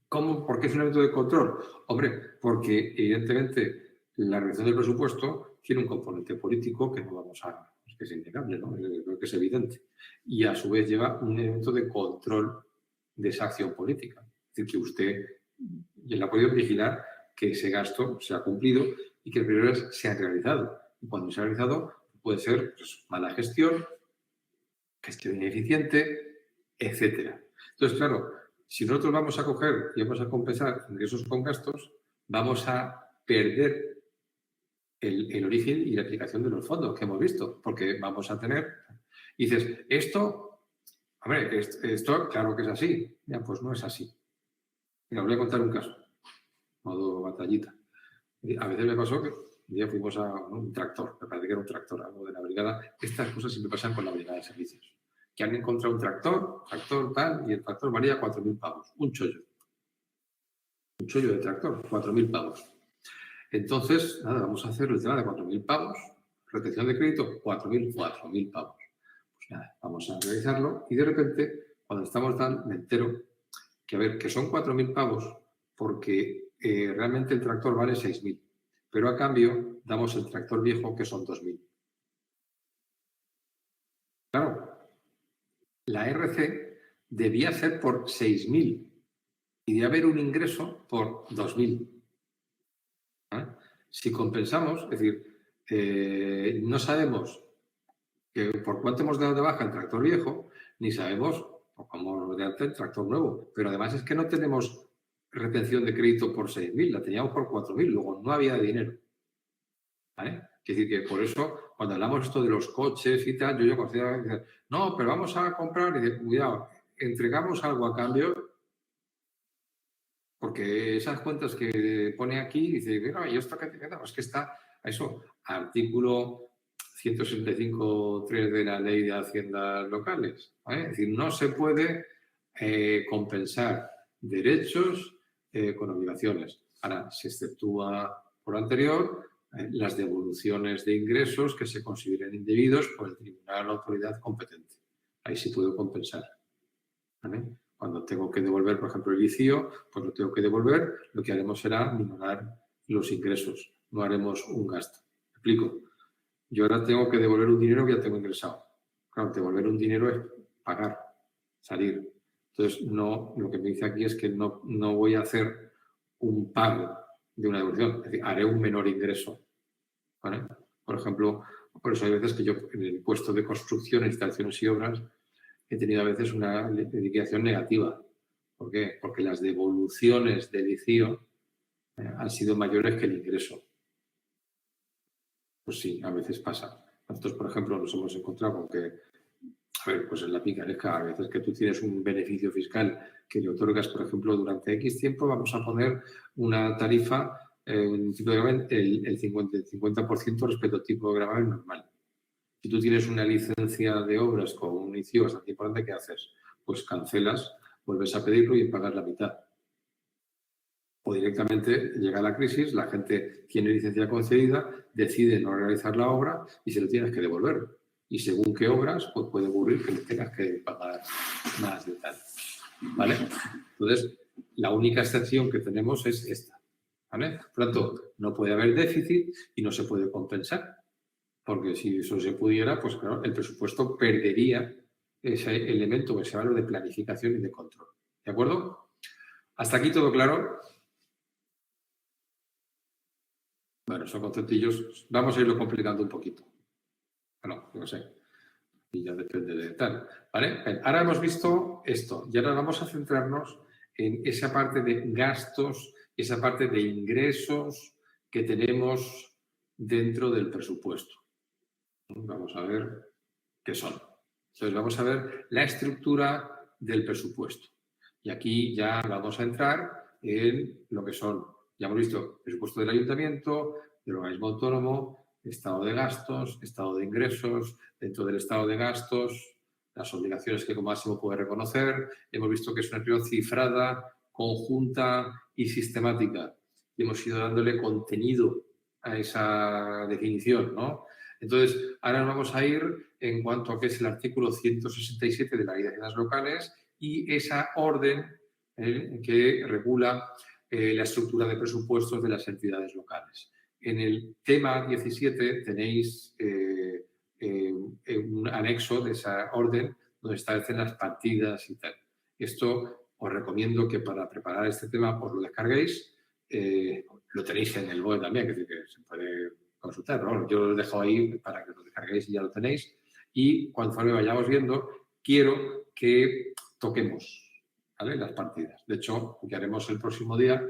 ¿Cómo? ¿Por qué es un elemento de control? Hombre, porque evidentemente la realización del presupuesto tiene un componente político que no vamos a... que es innegable, ¿no? Creo que es evidente. Y a su vez lleva un elemento de control de esa acción política. Es decir, que usted ha podido vigilar que ese gasto se ha cumplido y que el prioridad se ha realizado. Y cuando se ha realizado puede ser pues, mala gestión ineficiente, etcétera. Entonces, claro, si nosotros vamos a coger y vamos a compensar ingresos con gastos, vamos a perder el origen y la aplicación de los fondos que hemos visto, porque vamos a tener... Y dices, esto, hombre, esto claro que es así. Ya, pues no es así. Mira, os voy a contar un caso, modo batallita. A veces me pasó que un día fuimos a un tractor, me parece que era un tractor, algo de la brigada. Estas cosas siempre pasan con la brigada de servicios. Que han encontrado un tractor tal, y el tractor valía 4.000 pavos. Un chollo de tractor, 4.000 pavos. Entonces, nada, vamos a hacer el tema de 4.000 pavos. Retención de crédito, 4.000 pavos. Pues nada, vamos a realizarlo y de repente, cuando estamos me entero que, a ver, que son 4.000 pavos porque realmente el tractor vale 6.000, pero a cambio damos el tractor viejo que son 2.000. Claro, la RC debía ser por 6.000 y debe haber un ingreso por 2.000. ¿Eh? Si compensamos, es decir, no sabemos por cuánto hemos dado de baja el tractor viejo, ni sabemos por cómo de alta el tractor nuevo. Pero además es que no tenemos retención de crédito por 6.000, la teníamos por 4.000, luego no había dinero. ¿Vale? Es decir, que por eso, cuando hablamos esto de los coches y tal, yo considero que no, pero vamos a comprar, y dice, cuidado, entregamos algo a cambio, porque esas cuentas que pone aquí, dice, mira, ¿y esto qué te queda? Es que está, eso, artículo 165.3 de la Ley de Haciendas Locales. ¿Vale? Es decir, no se puede compensar derechos con obligaciones. Ahora, se exceptúa por lo anterior las devoluciones de ingresos que se consideren indebidos por el tribunal o la autoridad competente. Ahí sí puedo compensar. ¿Vale? Cuando tengo que devolver, por ejemplo, el vicio, pues lo tengo que devolver. Lo que haremos será minorar los ingresos. No haremos un gasto. ¿Me explico? Yo ahora tengo que devolver un dinero que ya tengo ingresado. Claro, devolver un dinero es pagar, salir. Entonces, no, lo que me dice aquí es que no voy a hacer un pago de una devolución. Es decir, haré un menor ingreso. ¿Vale? Por ejemplo, por eso hay veces que yo en el puesto de construcción, instalaciones y obras he tenido a veces una liquidación negativa. ¿Por qué? Porque las devoluciones del ICIO han sido mayores que el ingreso. Pues sí, a veces pasa. Nosotros, por ejemplo, nos hemos encontrado con que, a ver, pues en la picaresca, a veces que tú tienes un beneficio fiscal que le otorgas, por ejemplo, durante X tiempo, vamos a poner una tarifa un tipo de gravamen el 50% respecto al tipo de gravamen normal. Si tú tienes una licencia de obras con un ICIO bastante importante, ¿qué haces? Pues cancelas, vuelves a pedirlo y pagas la mitad. O directamente llega la crisis, la gente tiene licencia concedida, decide no realizar la obra y se lo tienes que devolver. Y según qué obras, pues puede ocurrir que le tengas que pagar más de tal. ¿Vale? Entonces, la única excepción que tenemos es esta. ¿Vale? Por lo tanto, no puede haber déficit y no se puede compensar. Porque si eso se pudiera, pues claro, el presupuesto perdería ese elemento, ese valor de planificación y de control. ¿De acuerdo? ¿Hasta aquí todo claro? Bueno, son conceptillos. Vamos a irlo complicando un poquito. Bueno, no sé. Y ya depende de tal. ¿Vale? Bien, ahora hemos visto esto. Y ahora vamos a centrarnos en esa parte de gastos, esa parte de ingresos que tenemos dentro del presupuesto. Vamos a ver qué son. Entonces, vamos a ver la estructura del presupuesto. Y aquí ya vamos a entrar en lo que son, ya hemos visto, presupuesto del ayuntamiento, del organismo autónomo, estado de gastos, estado de ingresos, dentro del estado de gastos, las obligaciones que como máximo puede reconocer. Hemos visto que es una acción cifrada, conjunta y sistemática. Y hemos ido dándole contenido a esa definición, ¿no? Entonces, ahora vamos a ir en cuanto a qué es el artículo 167 de la Ley de Haciendas Locales y esa orden que regula la estructura de presupuestos de las entidades locales. En el tema 17 tenéis un anexo de esa orden donde establecen las partidas y tal. Esto os recomiendo que para preparar este tema os lo descarguéis. Lo tenéis en el BOE también, es decir, que se puede consultar, ¿no? Yo lo dejo ahí para que lo descarguéis y ya lo tenéis. Y conforme vayamos viendo, quiero que toquemos, ¿vale?, las partidas. De hecho, lo que haremos el próximo día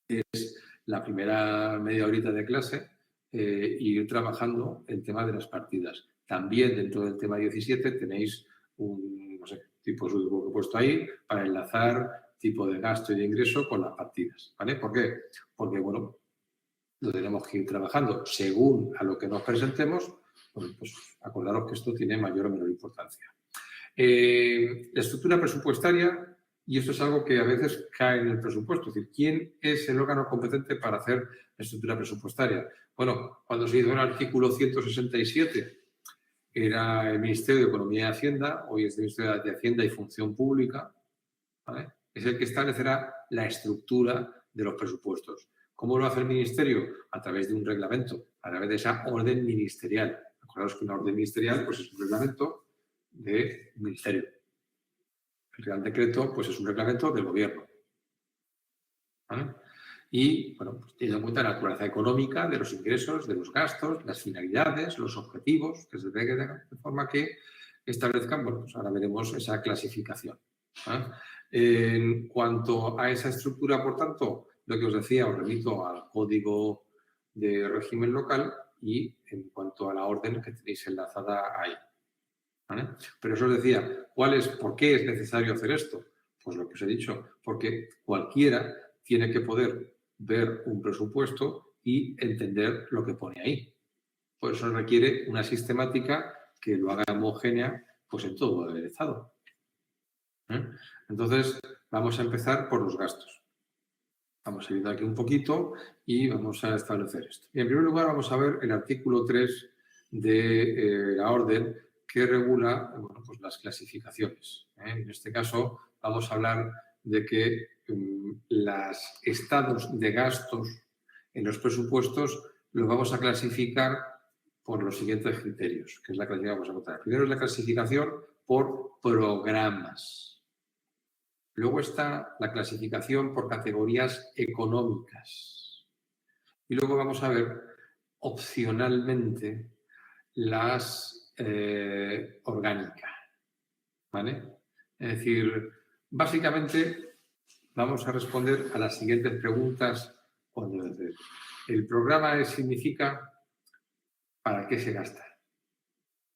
es la primera media horita de clase ir trabajando el tema de las partidas. También dentro del tema 17 tenéis un, no sé, tipo que he puesto ahí para enlazar tipo de gasto y de ingreso con las partidas, ¿vale? ¿Por qué? Porque, bueno, lo tenemos que ir trabajando según a lo que nos presentemos. Pues acordaros que esto tiene mayor o menor importancia. La estructura presupuestaria, y esto es algo que a veces cae en el presupuesto, es decir, ¿quién es el órgano competente para hacer la estructura presupuestaria? Bueno, cuando se hizo el artículo 167 era el Ministerio de Economía y Hacienda, hoy es el Ministerio de Hacienda y Función Pública, ¿vale? Es el que establecerá la estructura de los presupuestos. ¿Cómo lo hace el Ministerio? A través de un reglamento, a través de esa orden ministerial. Acordaos que una orden ministerial pues, es un reglamento de un ministerio. El Real Decreto pues, es un reglamento del Gobierno. ¿Vale? Y, bueno, pues, teniendo en cuenta la naturaleza económica de los ingresos, de los gastos, las finalidades, los objetivos, que se debe de forma que establezcan, bueno, pues ahora veremos esa clasificación. ¿Vale? En cuanto a esa estructura, por tanto, lo que os decía, os remito al código de régimen local y en cuanto a la orden que tenéis enlazada ahí. ¿Vale? Pero eso os decía, ¿por qué es necesario hacer esto? Pues lo que os he dicho, porque cualquiera tiene que poder ver un presupuesto y entender lo que pone ahí. Por eso requiere una sistemática que lo haga homogénea pues, en todo el Estado. Entonces, vamos a empezar por los gastos. Vamos a ir aquí un poquito y vamos a establecer esto. Y en primer lugar, vamos a ver el artículo 3 de la orden que regula bueno, pues las clasificaciones. En este caso, vamos a hablar de que los estados de gastos en los presupuestos los vamos a clasificar por los siguientes criterios, que es la clasificación que vamos a contar. Primero es la clasificación por programas. Luego está la clasificación por categorías económicas. Y luego vamos a ver opcionalmente las orgánicas. ¿Vale? Es decir, básicamente vamos a responder a las siguientes preguntas. Cuando el programa significa para qué se gasta.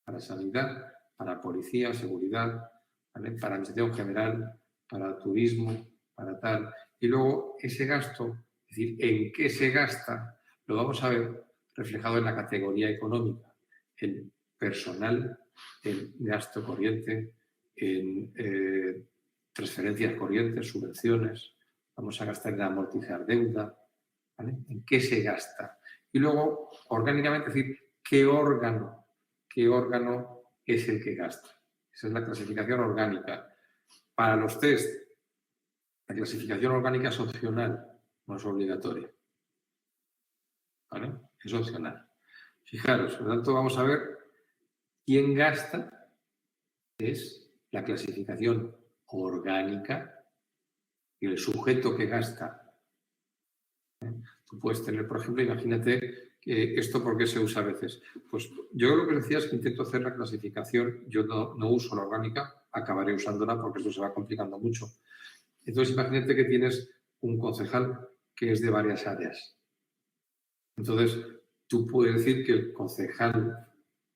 Para sanidad, para policía, seguridad, ¿vale?, para administración general, para turismo, para tal. Y luego ese gasto es decir, en qué se gasta, lo vamos a ver reflejado en la categoría económica, en personal, en gasto corriente, en transferencias corrientes, subvenciones, vamos a gastar en amortizar deuda, ¿vale? ¿En qué se gasta? Y luego, orgánicamente, es decir, qué órgano es el que gasta. Esa es la clasificación orgánica. Para los test, la clasificación orgánica es opcional, no es obligatoria. ¿Vale? Es opcional. Fijaros, por lo tanto, vamos a ver quién gasta, es la clasificación orgánica y el sujeto que gasta. Tú puedes tener, por ejemplo, imagínate que esto por qué se usa a veces. Pues yo lo que decía es que intento hacer la clasificación, yo no uso la orgánica, acabaré usándola porque eso se va complicando mucho. Entonces imagínate que tienes un concejal que es de varias áreas. Entonces tú puedes decir que el concejal,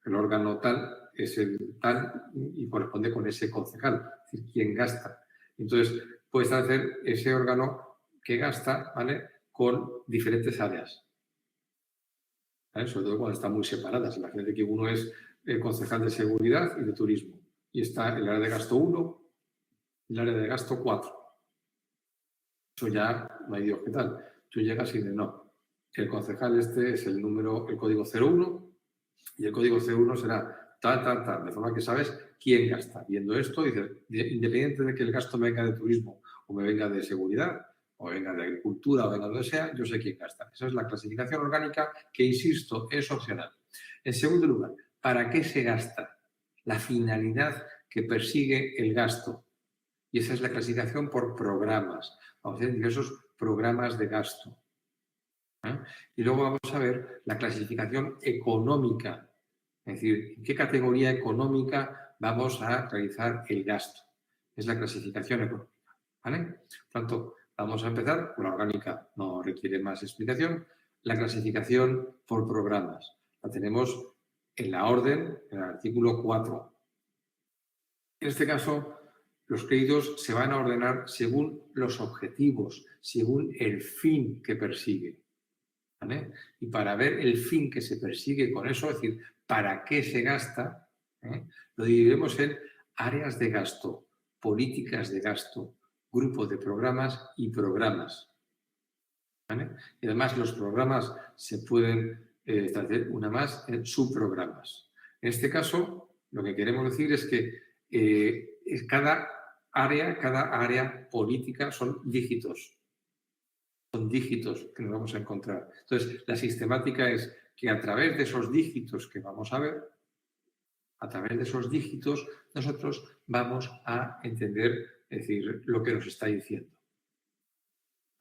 el órgano tal, es el tal y corresponde con ese concejal, es decir, quién gasta. Entonces puedes hacer ese órgano que gasta, ¿vale?, con diferentes áreas, ¿vale? Sobre todo cuando están muy separadas. Imagínate que uno es el concejal de seguridad y de turismo y está el área de gasto 1 y el área de gasto 4. Eso ya no hay Dios qué tal. Tú llegas y dices, no, el concejal este es el código 01 y el código 01 será tal, de forma que sabes quién gasta. Viendo esto, dices, independiente de que el gasto me venga de turismo o me venga de seguridad, o venga de agricultura, o venga de donde sea, yo sé quién gasta. Esa es la clasificación orgánica que, insisto, es opcional. En segundo lugar, ¿para qué se gasta? La finalidad que persigue el gasto. Y esa es la clasificación por programas. Vamos a hacer diversos programas de gasto. Y luego vamos a ver la clasificación económica. Es decir, ¿en qué categoría económica vamos a realizar el gasto? Es la clasificación económica. ¿Vale? Por tanto, vamos a empezar con la orgánica, no requiere más explicación. La clasificación por programas. La tenemos en la orden, en el artículo 4. En este caso, los créditos se van a ordenar según los objetivos, según el fin que persigue. ¿Vale? Y para ver el fin que se persigue con eso, es decir, para qué se gasta, lo dividiremos en áreas de gasto, políticas de gasto, grupos de programas y programas. ¿Vale? Y además los programas se pueden establecer una más en subprogramas. En este caso, lo que queremos decir es que cada área política son dígitos. Son dígitos que nos vamos a encontrar. Entonces, la sistemática es que a través de esos dígitos que vamos a ver, a través de esos dígitos, nosotros vamos a entender, es decir, lo que nos está diciendo.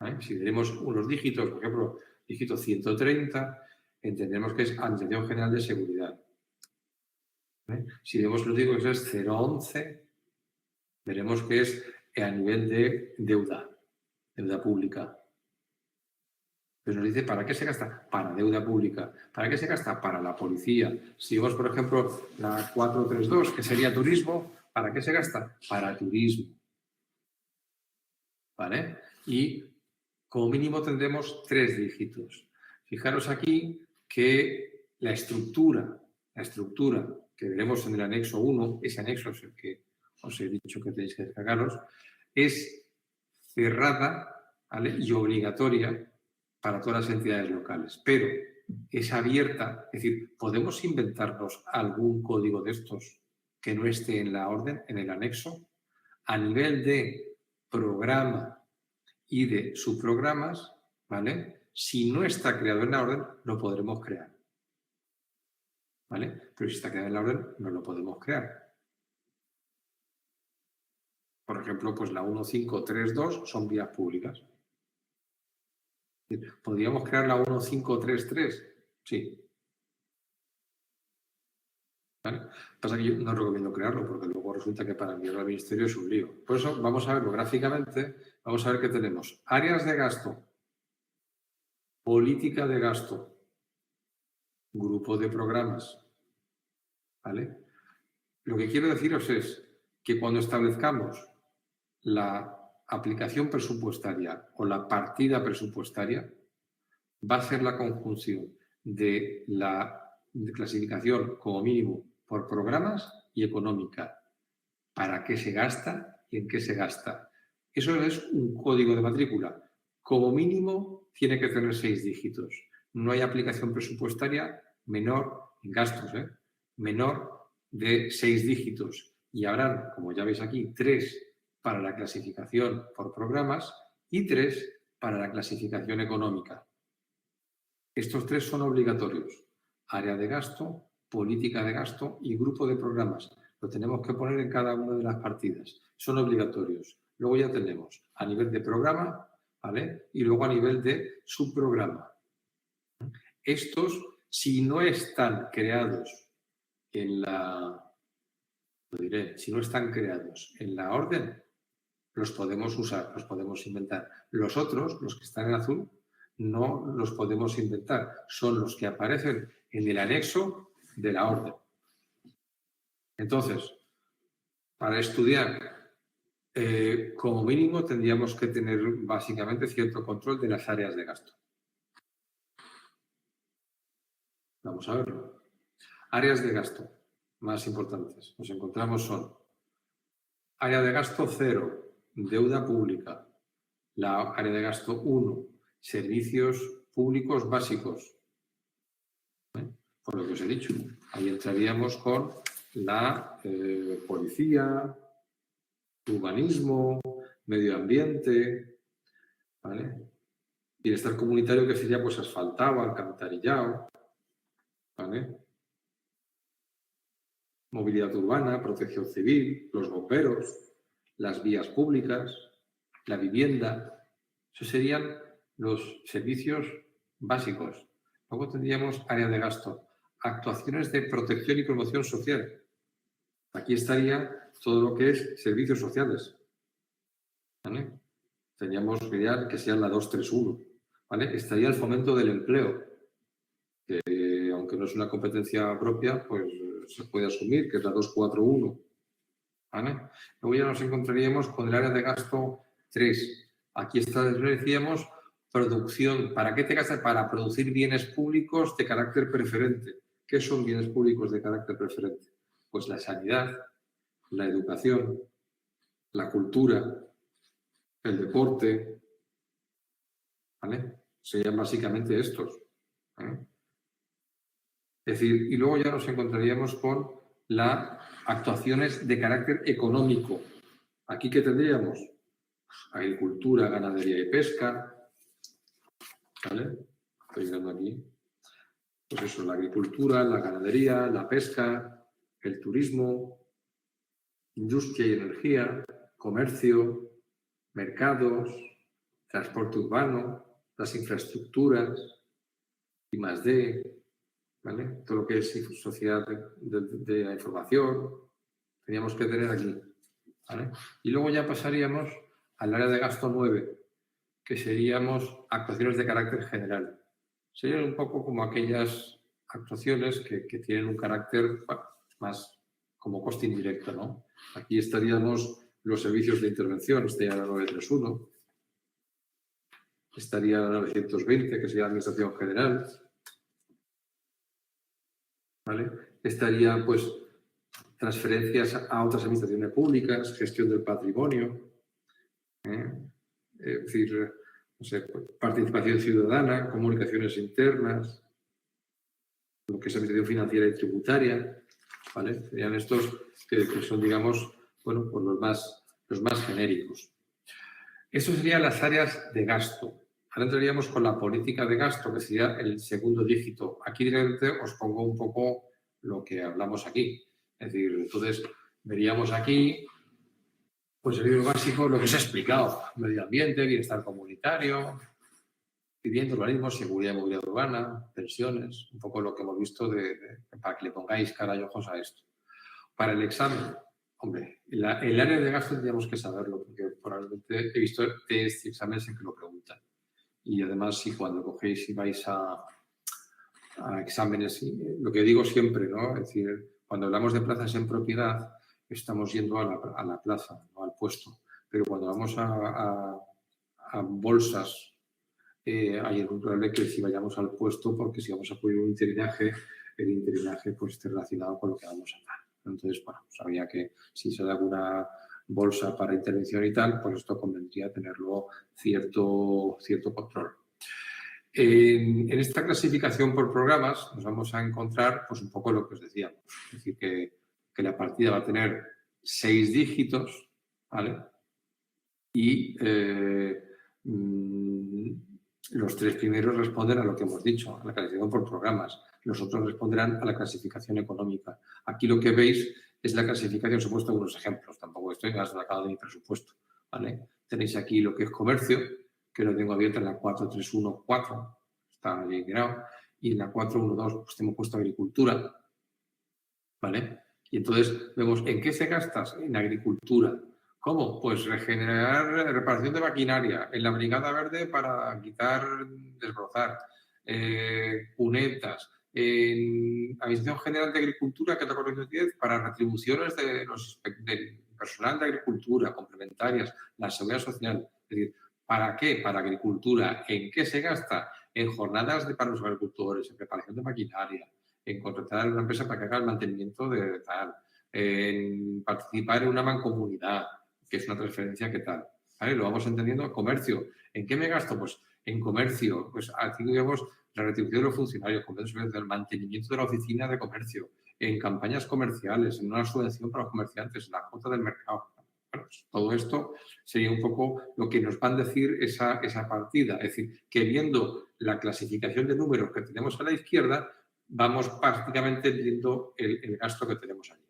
¿Vale? Si tenemos unos dígitos, por ejemplo, dígito 130, entendemos que es Administración General de Seguridad. ¿Vale? Si vemos los dígitos que es 011, veremos que es a nivel de deuda pública. Pues nos dice, ¿para qué se gasta? Para deuda pública. ¿Para qué se gasta? Para la policía. Si vemos, por ejemplo, la 432, que sería turismo, ¿para qué se gasta? Para turismo. ¿Vale? Y como mínimo tendremos 3 dígitos. Fijaros aquí que la estructura que veremos en el anexo 1, ese anexo es el que os he dicho que tenéis que descargaros, es cerrada, ¿vale?, y obligatoria para todas las entidades locales, pero es abierta, es decir, podemos inventarnos algún código de estos que no esté en la orden, en el anexo, a nivel de programa y de subprogramas, ¿vale? Si no está creado en la orden, lo podremos crear, ¿vale? Pero si está creado en la orden, no lo podemos crear. Por ejemplo, pues la 1532 son vías públicas. ¿Podríamos crear la 1533? Sí. ¿Vale? Pasa que yo no recomiendo crearlo porque luego resulta que para enviarlo al ministerio es un lío. Por eso vamos a verlo gráficamente. Vamos a ver que tenemos áreas de gasto, política de gasto, grupo de programas. ¿Vale? Lo que quiero deciros es que cuando establezcamos la aplicación presupuestaria o la partida presupuestaria va a ser la conjunción de la clasificación como mínimo por programas y económica. ¿Para qué se gasta y en qué se gasta? Eso es un código de matrícula. Como mínimo tiene que tener 6 dígitos. No hay aplicación presupuestaria menor en gastos, menor de 6 dígitos. Y habrán, como ya veis aquí, 3 para la clasificación por programas y 3 para la clasificación económica. Estos 3 son obligatorios. Área de gasto, política de gasto y grupo de programas. Lo tenemos que poner en cada una de las partidas. Son obligatorios. Luego ya tenemos a nivel de programa, ¿vale? Y luego a nivel de subprograma. Estos, si no están creados en la, si no están creados en la orden, los podemos usar, los podemos inventar. Los otros, los que están en azul, no los podemos inventar. Son los que aparecen en el anexo de la orden. Entonces, para estudiar, como mínimo tendríamos que tener básicamente cierto control de las áreas de gasto. Vamos a verlo. Áreas de gasto más importantes. Nos encontramos son área de gasto 0, deuda pública. La área de gasto 1, servicios públicos básicos. Por lo que os he dicho. Ahí entraríamos con la policía, urbanismo, medio ambiente, ¿vale? Bienestar comunitario, que sería pues asfaltado, alcantarillado, ¿vale? Movilidad urbana, protección civil, los bomberos, las vías públicas, la vivienda. Esos serían los servicios básicos. Luego tendríamos área de gasto, actuaciones de protección y promoción social. Aquí estaría todo lo que es servicios sociales, ¿vale? Tendríamos que sería la 231, ¿vale? Estaría el fomento del empleo, que aunque no es una competencia propia, pues se puede asumir, que es la 241, ¿vale? Luego ya nos encontraríamos con el área de gasto 3. Aquí decíamos producción. ¿Para qué te gastas? Para producir bienes públicos de carácter preferente. ¿Qué son bienes públicos de carácter preferente? Pues la sanidad, la educación, la cultura, el deporte, ¿vale? Serían básicamente estos, ¿vale? Es decir, y luego ya nos encontraríamos con las actuaciones de carácter económico. ¿Aquí qué tendríamos? Agricultura, ganadería y pesca, ¿vale? Estoy mirando aquí. Pues eso, la agricultura, la ganadería, la pesca, el turismo, industria y energía, comercio, mercados, transporte urbano, las infraestructuras, I+D, ¿vale? Todo lo que es sociedad de la información, teníamos que tener aquí, ¿vale? Y luego ya pasaríamos al área de gasto 9, que seríamos actuaciones de carácter general. Serían un poco como aquellas actuaciones que tienen un carácter más como coste indirecto, ¿no? Aquí estaríamos los servicios de intervención, estaría la 931, estaría la 920, que sería la Administración General, ¿vale? Estaría, pues, transferencias a otras administraciones públicas, gestión del patrimonio, es decir, no sé, participación ciudadana, comunicaciones internas, lo que es administración financiera y tributaria, ¿vale? Serían estos que son, digamos, bueno, pues los más genéricos. Estas serían las áreas de gasto. Ahora entraríamos con la política de gasto, que sería el segundo dígito. Aquí directamente os pongo un poco lo que hablamos aquí. Es decir, entonces veríamos aquí, pues el libro básico, lo que se ha explicado. Medio ambiente, bienestar comunitario, vivienda, urbanismo, seguridad y movilidad urbana, pensiones, un poco lo que hemos visto para que le pongáis cara y ojos a esto. Para el examen, hombre, el área de gasto tendríamos que saberlo, porque probablemente he visto test y exámenes en que lo preguntan. Y además, si cuando cogéis y vais a exámenes, lo que digo siempre, ¿no? Es decir, cuando hablamos de plazas en propiedad, estamos yendo a la plaza, no al puesto. pero cuando vamos a bolsas, hay es muy probable que si vayamos al puesto, porque si vamos a acudir a un interinaje, el interinaje pues esté relacionado con lo que vamos a dar. Entonces, bueno, sabía que si se da alguna bolsa para intervención y tal, pues esto convendría tenerlo cierto control. En esta clasificación por programas nos vamos a encontrar pues un poco lo que os decíamos, es decir, que la partida va a tener 6 dígitos, ¿vale? Y los 3 primeros responden a lo que hemos dicho, a la clasificación por programas. Los otros responderán a la clasificación económica. Aquí lo que veis es la clasificación, os he puesto algunos ejemplos, tampoco estoy más sacado de mi presupuesto, ¿vale? Tenéis aquí lo que es comercio, que lo tengo abierto en la 4314, está bien creado, y en la 412 pues tengo puesto agricultura, ¿vale? Y entonces vemos en qué se gastas en agricultura. ¿Cómo? Pues regenerar, reparación de maquinaria, en la Brigada Verde para quitar, desbrozar, cunetas, en Administración General de Agricultura, que es la 410, para retribuciones del personal de agricultura, complementarias, la seguridad social. Es decir, ¿para qué? Para agricultura. ¿En qué se gasta? En jornadas para los agricultores, en preparación de maquinaria, en contratar a una empresa para que haga el mantenimiento de tal, en participar en una mancomunidad, que es una transferencia que tal. ¿Vale? Lo vamos entendiendo. Comercio. ¿En qué me gasto? Pues en comercio. Pues aquí digamos la retribución de los funcionarios, el mantenimiento de la oficina de comercio, en campañas comerciales, en una subvención para los comerciantes, en la cuota del mercado. Bueno, pues todo esto sería un poco lo que nos van a decir esa partida. Es decir, que viendo la clasificación de números que tenemos a la izquierda, vamos prácticamente viendo el gasto que tenemos allí.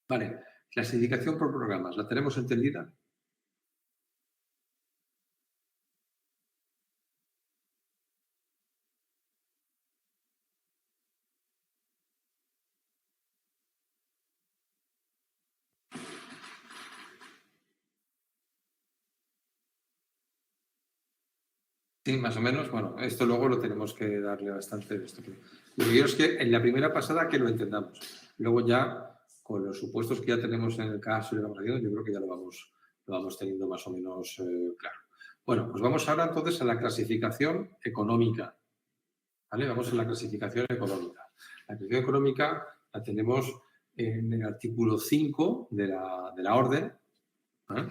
Vale, clasificación por programas, ¿la tenemos entendida? Sí, más o menos. Bueno, esto luego lo tenemos que darle bastante de esto. Lo que quiero es que en la primera pasada que lo entendamos. Luego ya, con los supuestos que ya tenemos en el caso y lo vamos haciendo, yo creo que ya lo vamos teniendo más o menos claro. Bueno, pues vamos ahora entonces a la clasificación económica. ¿Vale? Vamos a la clasificación económica. La clasificación económica la tenemos en el artículo 5 de la orden. ¿Vale?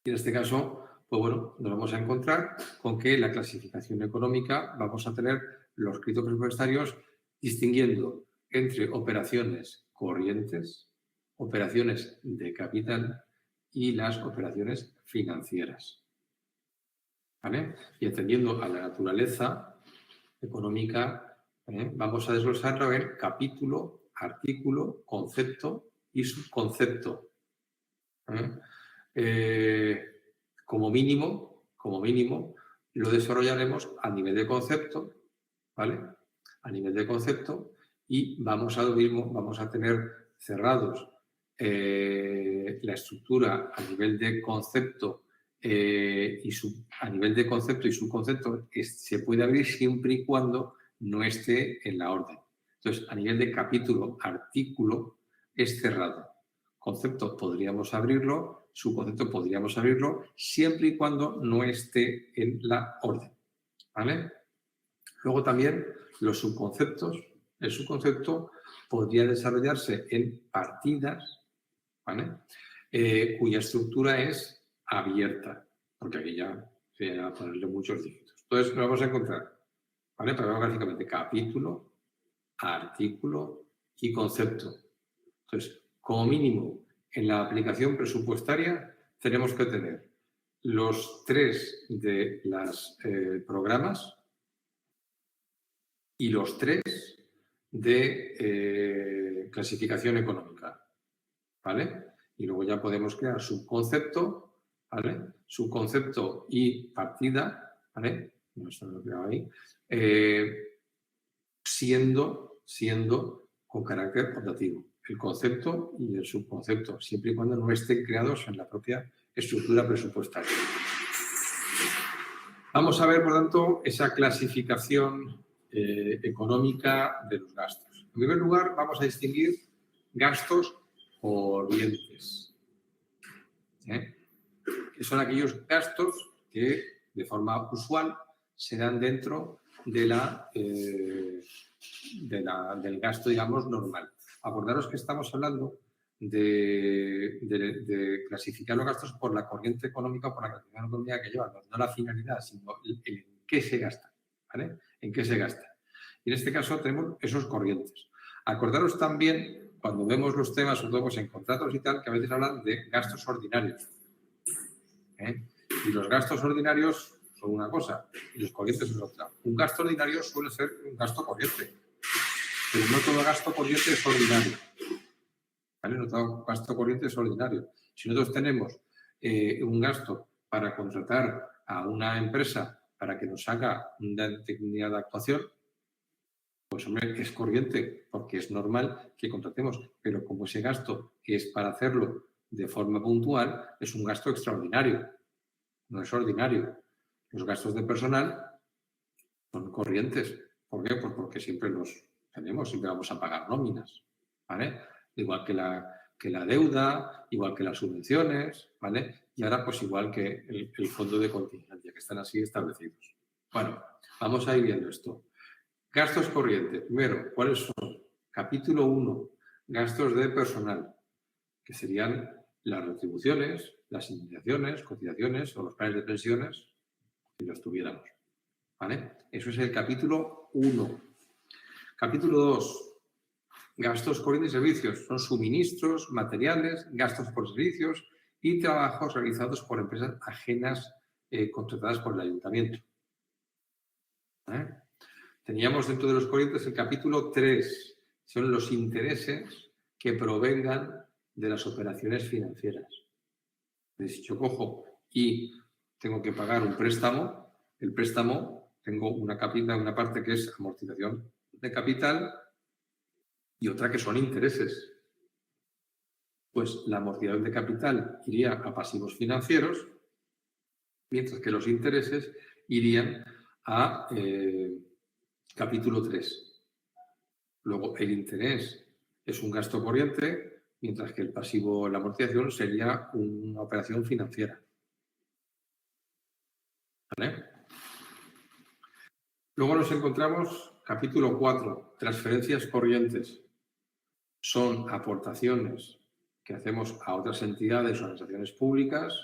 Y en este caso, pues bueno, nos vamos a encontrar con que la clasificación económica vamos a tener los créditos presupuestarios distinguiendo entre operaciones corrientes, operaciones de capital y las operaciones financieras. ¿Vale? Y atendiendo a la naturaleza económica, vamos a desglosarlo en capítulo, artículo, concepto y subconcepto. Como mínimo, lo desarrollaremos a nivel de concepto, ¿vale? A nivel de concepto y vamos a tener cerrados la estructura a nivel de concepto a nivel de concepto y subconcepto se puede abrir siempre y cuando no esté en la orden. Entonces, a nivel de capítulo, artículo, es cerrado. Concepto podríamos abrirlo, subconcepto podríamos abrirlo, siempre y cuando no esté en la orden. ¿Vale? Luego también los subconceptos. El subconcepto podría desarrollarse en partidas, ¿vale? Cuya estructura es abierta, porque aquí ya se van a ponerle muchos dígitos. Entonces, lo vamos a encontrar, ¿vale? Pero gráficamente capítulo, artículo y concepto. Entonces, como mínimo, en la aplicación presupuestaria tenemos que tener los 3 de los programas y los 3 de clasificación económica, ¿vale? Y luego ya podemos crear subconcepto, ¿vale? Subconcepto y partida, ¿vale? No, eso no lo he creado ahí. Siendo con carácter optativo. El concepto y el subconcepto, siempre y cuando no estén creados en la propia estructura presupuestaria. Vamos a ver, por tanto, esa clasificación económica de los gastos. En primer lugar, vamos a distinguir gastos corrientes. que son aquellos gastos que de forma usual se dan dentro de del gasto, digamos, normal. Acordaros que estamos hablando de clasificar los gastos por la corriente económica o por la clasificación económica que llevan, no la finalidad, sino en qué se gasta, ¿vale? En qué se gasta. Y en este caso tenemos esos corrientes. Acordaros también, cuando vemos los temas, sobre todo pues, en contratos y tal, que a veces hablan de gastos ordinarios. Y los gastos ordinarios son una cosa y los corrientes es otra. Un gasto ordinario suele ser un gasto corriente, pero no todo gasto corriente es ordinario. ¿Vale? No todo gasto corriente es ordinario. Si nosotros tenemos un gasto para contratar a una empresa para que nos haga una determinada actuación, pues hombre, es corriente porque es normal que contratemos, pero como ese gasto es para hacerlo de forma puntual, es un gasto extraordinario, no es ordinario. Los gastos de personal son corrientes. ¿Por qué? Pues porque siempre los tenemos, siempre vamos a pagar nóminas, ¿vale? Igual que la deuda, igual que las subvenciones, ¿vale? Y ahora pues igual que el fondo de contingencia, que están así establecidos. Bueno, vamos a ir viendo esto. Gastos corrientes. Primero, ¿cuáles son? Capítulo 1, gastos de personal, que serían las retribuciones, las indemnizaciones, cotizaciones o los planes de pensiones, si los tuviéramos. ¿Vale? Eso es el capítulo 1. Capítulo 2, gastos corrientes y servicios. Son suministros, materiales, gastos por servicios y trabajos realizados por empresas ajenas contratadas por el ayuntamiento. ¿Vale? Teníamos dentro de los corrientes el capítulo 3. Son los intereses que provengan de las operaciones financieras. Si yo cojo y tengo que pagar un préstamo, el préstamo tengo una parte que es amortización de capital y otra que son intereses. Pues la amortización de capital iría a pasivos financieros, mientras que los intereses irían a capítulo 3. Luego, el interés es un gasto corriente, mientras que el pasivo, la amortización, sería una operación financiera. ¿Vale? Luego nos encontramos capítulo 4, transferencias corrientes. Son aportaciones que hacemos a otras entidades o organizaciones públicas,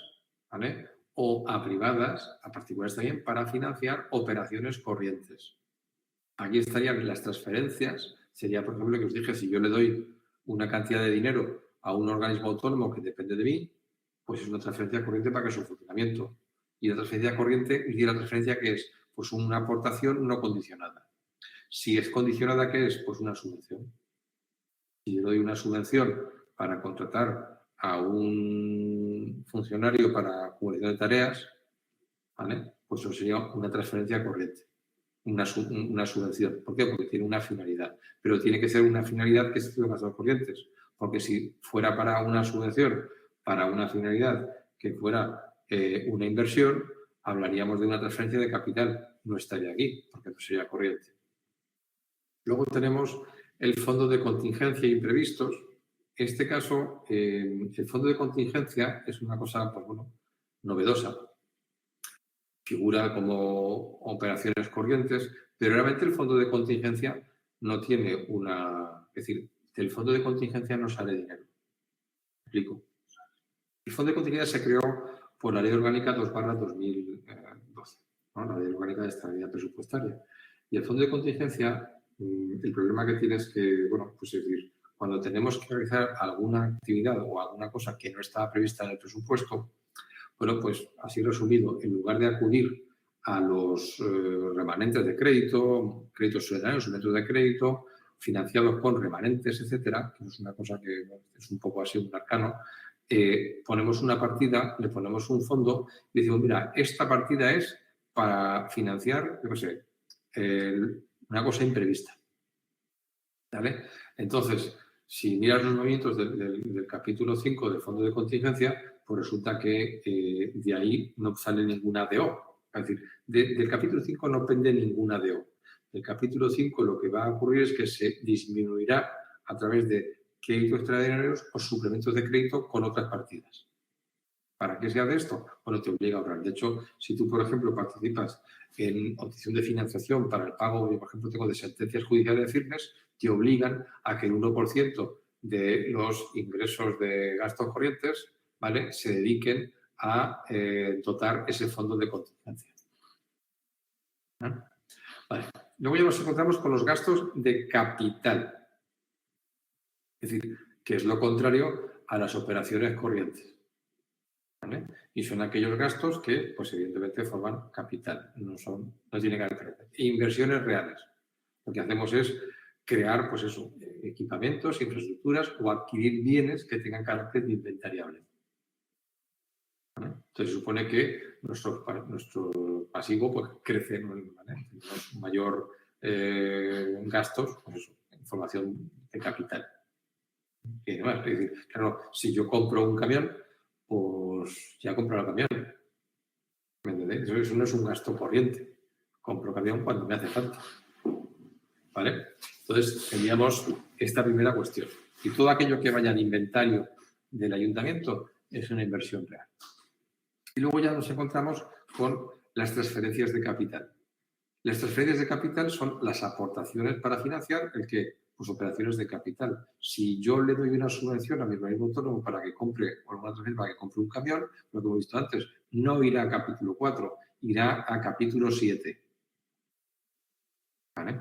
¿vale? O a privadas, a particulares también, para financiar operaciones corrientes. Aquí estarían las transferencias. Sería, por ejemplo, que os dije, si yo le doy una cantidad de dinero a un organismo autónomo que depende de mí, pues es una transferencia corriente para que su funcionamiento. Y la transferencia corriente, y la transferencia que es, pues una aportación no condicionada. Si es condicionada, ¿qué es? Pues una subvención. Si yo doy una subvención para contratar a un funcionario para cumplimiento de tareas, ¿vale? Pues eso sería una transferencia corriente. Una subvención. ¿Por qué? Porque tiene una finalidad. Pero tiene que ser una finalidad que se de gastos corrientes. Porque si fuera para una subvención, para una finalidad que fuera una inversión, hablaríamos de una transferencia de capital. No estaría aquí, porque no sería corriente. Luego tenemos el fondo de contingencia e imprevistos. En este caso, el fondo de contingencia es una cosa, pues bueno, novedosa. Figura como operaciones corrientes, pero realmente el fondo de contingencia no tiene una... Es decir, del fondo de contingencia no sale dinero. ¿Me explico? El fondo de contingencia se creó por la Ley Orgánica 2/2012, ¿no? La Ley Orgánica de Estabilidad Presupuestaria. Y el fondo de contingencia, el problema que tiene es que, bueno, pues es decir, cuando tenemos que realizar alguna actividad o alguna cosa que no estaba prevista en el presupuesto, bueno, pues así resumido, en lugar de acudir a los remanentes de crédito, créditos solidarios, suplementos de crédito, financiados con remanentes, etcétera, que es una cosa que es un poco así un arcano, ponemos una partida, le ponemos un fondo y decimos, mira, esta partida es para financiar, yo qué sé, una cosa imprevista. ¿Vale? Entonces, si miras los movimientos del capítulo 5 del fondo de contingencia, pues resulta que de ahí no sale ninguna DO. Es decir, del capítulo 5 no pende ninguna DO. Del capítulo 5 lo que va a ocurrir es que se disminuirá a través de créditos extraordinarios o suplementos de crédito con otras partidas. ¿Para qué se hace esto? Bueno, te obliga a ahorrar. De hecho, si tú, por ejemplo, participas en opción de financiación para el pago, yo, por ejemplo, tengo de sentencias judiciales firmes, te obligan a que el 1% de los ingresos de gastos corrientes, ¿vale?, se dediquen a dotar ese fondo de contingencia. ¿Vale? Luego ya nos encontramos con los gastos de capital. Es decir, que es lo contrario a las operaciones corrientes. ¿Vale? Y son aquellos gastos que, pues evidentemente, forman capital, no tienen carácter. Inversiones reales. Lo que hacemos es crear, pues eso, equipamientos, infraestructuras o adquirir bienes que tengan carácter de inventariable. ¿Vale? Entonces, se supone que nuestro pasivo pues, crece, ¿vale? Tenemos mayor gastos, pues eso, en formación de capital. Y demás. Es decir, claro, si yo compro un camión, pues ya compro el camión. ¿Me entendéis? Eso no es un gasto corriente. Compro camión cuando me hace falta. ¿Vale? Entonces, teníamos esta primera cuestión. Y todo aquello que vaya al inventario del ayuntamiento es una inversión real. Y luego ya nos encontramos con las transferencias de capital. Las transferencias de capital son las aportaciones para financiar pues, operaciones de capital. Si yo le doy una subvención a mi organismo autónomo para que compre, o una transferencia para que compre un camión, lo que hemos visto antes, no irá a capítulo 4, irá a capítulo 7. ¿Vale?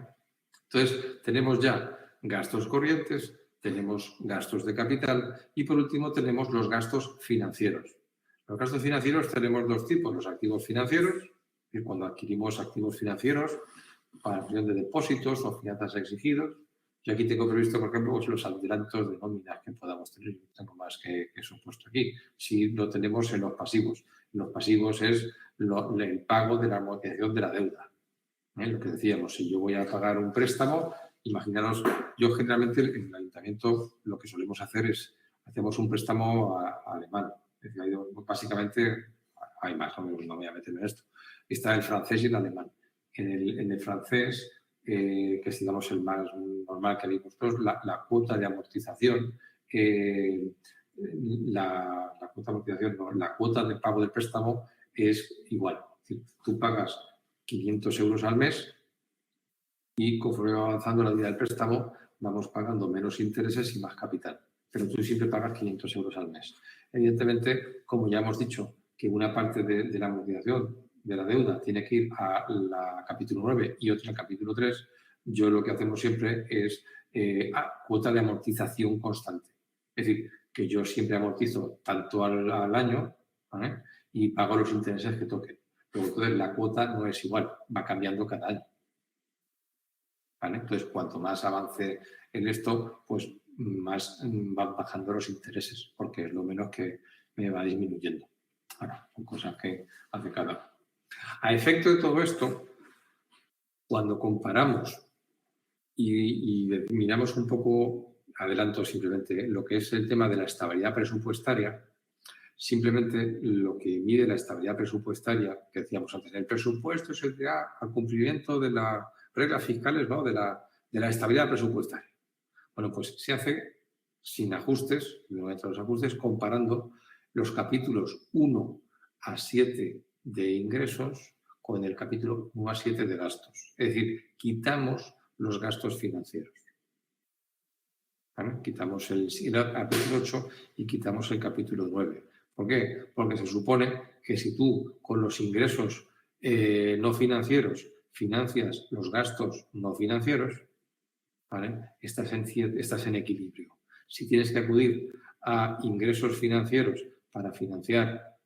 Entonces, tenemos ya gastos corrientes, tenemos gastos de capital y, por último, tenemos los gastos financieros. Los gastos financieros tenemos dos tipos, los activos financieros, y cuando adquirimos activos financieros para la de depósitos o finanzas exigidos. Y aquí tengo previsto, por ejemplo, pues los adelantos de nóminas que podamos tener. Yo tengo más que eso puesto aquí. Si lo tenemos en los pasivos. En los pasivos es el pago de la amortización de la deuda. Lo que decíamos, si yo voy a pagar un préstamo, imaginaros, yo generalmente en el ayuntamiento lo que solemos hacer es, hacemos un préstamo alemán. Es decir, básicamente, hay más, no me voy a meter en esto. Está el francés y el alemán. En el francés, que es digamos el más normal que vimos todos, la cuota de amortización, la cuota de pago del préstamo es igual. Es decir, tú pagas 500 euros al mes y conforme va avanzando la vida del préstamo vamos pagando menos intereses y más capital. Pero tú siempre pagas 500 euros al mes. Evidentemente, como ya hemos dicho, que una parte de la amortización de la deuda tiene que ir a la capítulo 9 y otra al capítulo 3, yo lo que hacemos siempre es cuota de amortización constante. Es decir, que yo siempre amortizo tanto al año, ¿vale?, y pago los intereses que toquen. Pero entonces la cuota no es igual, va cambiando cada año. ¿Vale? Entonces, cuanto más avance en esto, pues más van bajando los intereses, porque es lo menos que me va disminuyendo. Ahora, son cosas que hace cada uno. A efecto de todo esto, cuando comparamos y miramos un poco, adelanto simplemente, lo que es el tema de la estabilidad presupuestaria, simplemente lo que mide la estabilidad presupuestaria, que decíamos antes, el presupuesto se da al cumplimiento de las reglas fiscales, ¿no?, de la estabilidad presupuestaria. Bueno, pues se hace sin ajustes, no entre los ajustes, comparando los capítulos 1 a 7 de ingresos con el capítulo 1 a 7 de gastos. Es decir, quitamos los gastos financieros. ¿Vale? Quitamos el capítulo 8 y quitamos el capítulo 9. ¿Por qué? Porque se supone que si tú con los ingresos no financieros financias los gastos no financieros, ¿vale?, estás en equilibrio. Si tienes que acudir a ingresos financieros para financiar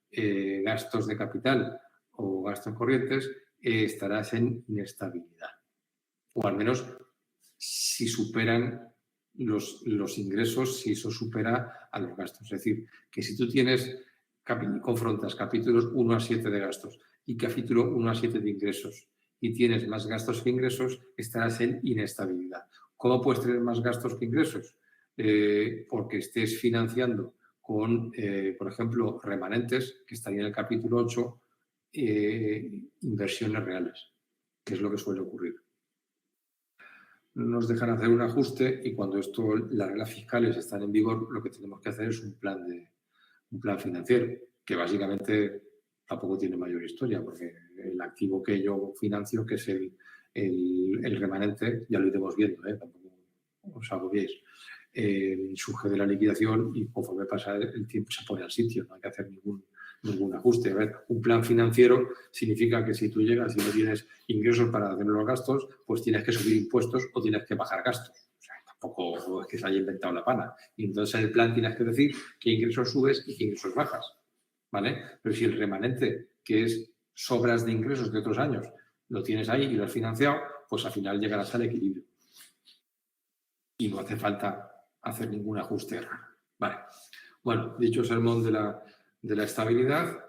gastos de capital o gastos corrientes, estarás en inestabilidad. O al menos si superan los ingresos, si eso supera a los gastos. Es decir, que si tú confrontas capítulos 1 a 7 de gastos y capítulo 1 a 7 de ingresos y tienes más gastos que ingresos, estarás en inestabilidad. ¿Cómo puedes tener más gastos que ingresos? Porque estés financiando con, por ejemplo, remanentes, que estaría en el capítulo 8, inversiones reales, que es lo que suele ocurrir. Nos dejan hacer un ajuste y cuando las reglas fiscales están en vigor, lo que tenemos que hacer es un plan financiero, que básicamente tampoco tiene mayor historia, porque el activo que yo financio, que es el remanente, ya lo iremos viendo, tampoco os agobiéis, surge de la liquidación y conforme pasa el tiempo se pone al sitio, no hay que hacer ningún ajuste. A ver, un plan financiero significa que si tú llegas y no tienes ingresos para hacer los gastos, pues tienes que subir impuestos o tienes que bajar gastos. O sea, tampoco es que se haya inventado la pana. Y entonces en el plan tienes que decir qué ingresos subes y qué ingresos bajas, ¿vale? Pero si el remanente, que es sobras de ingresos de otros años, lo tienes ahí y lo has financiado, pues al final llegarás al equilibrio. Y no hace falta hacer ningún ajuste raro. Vale. Bueno, dicho sermón de la estabilidad,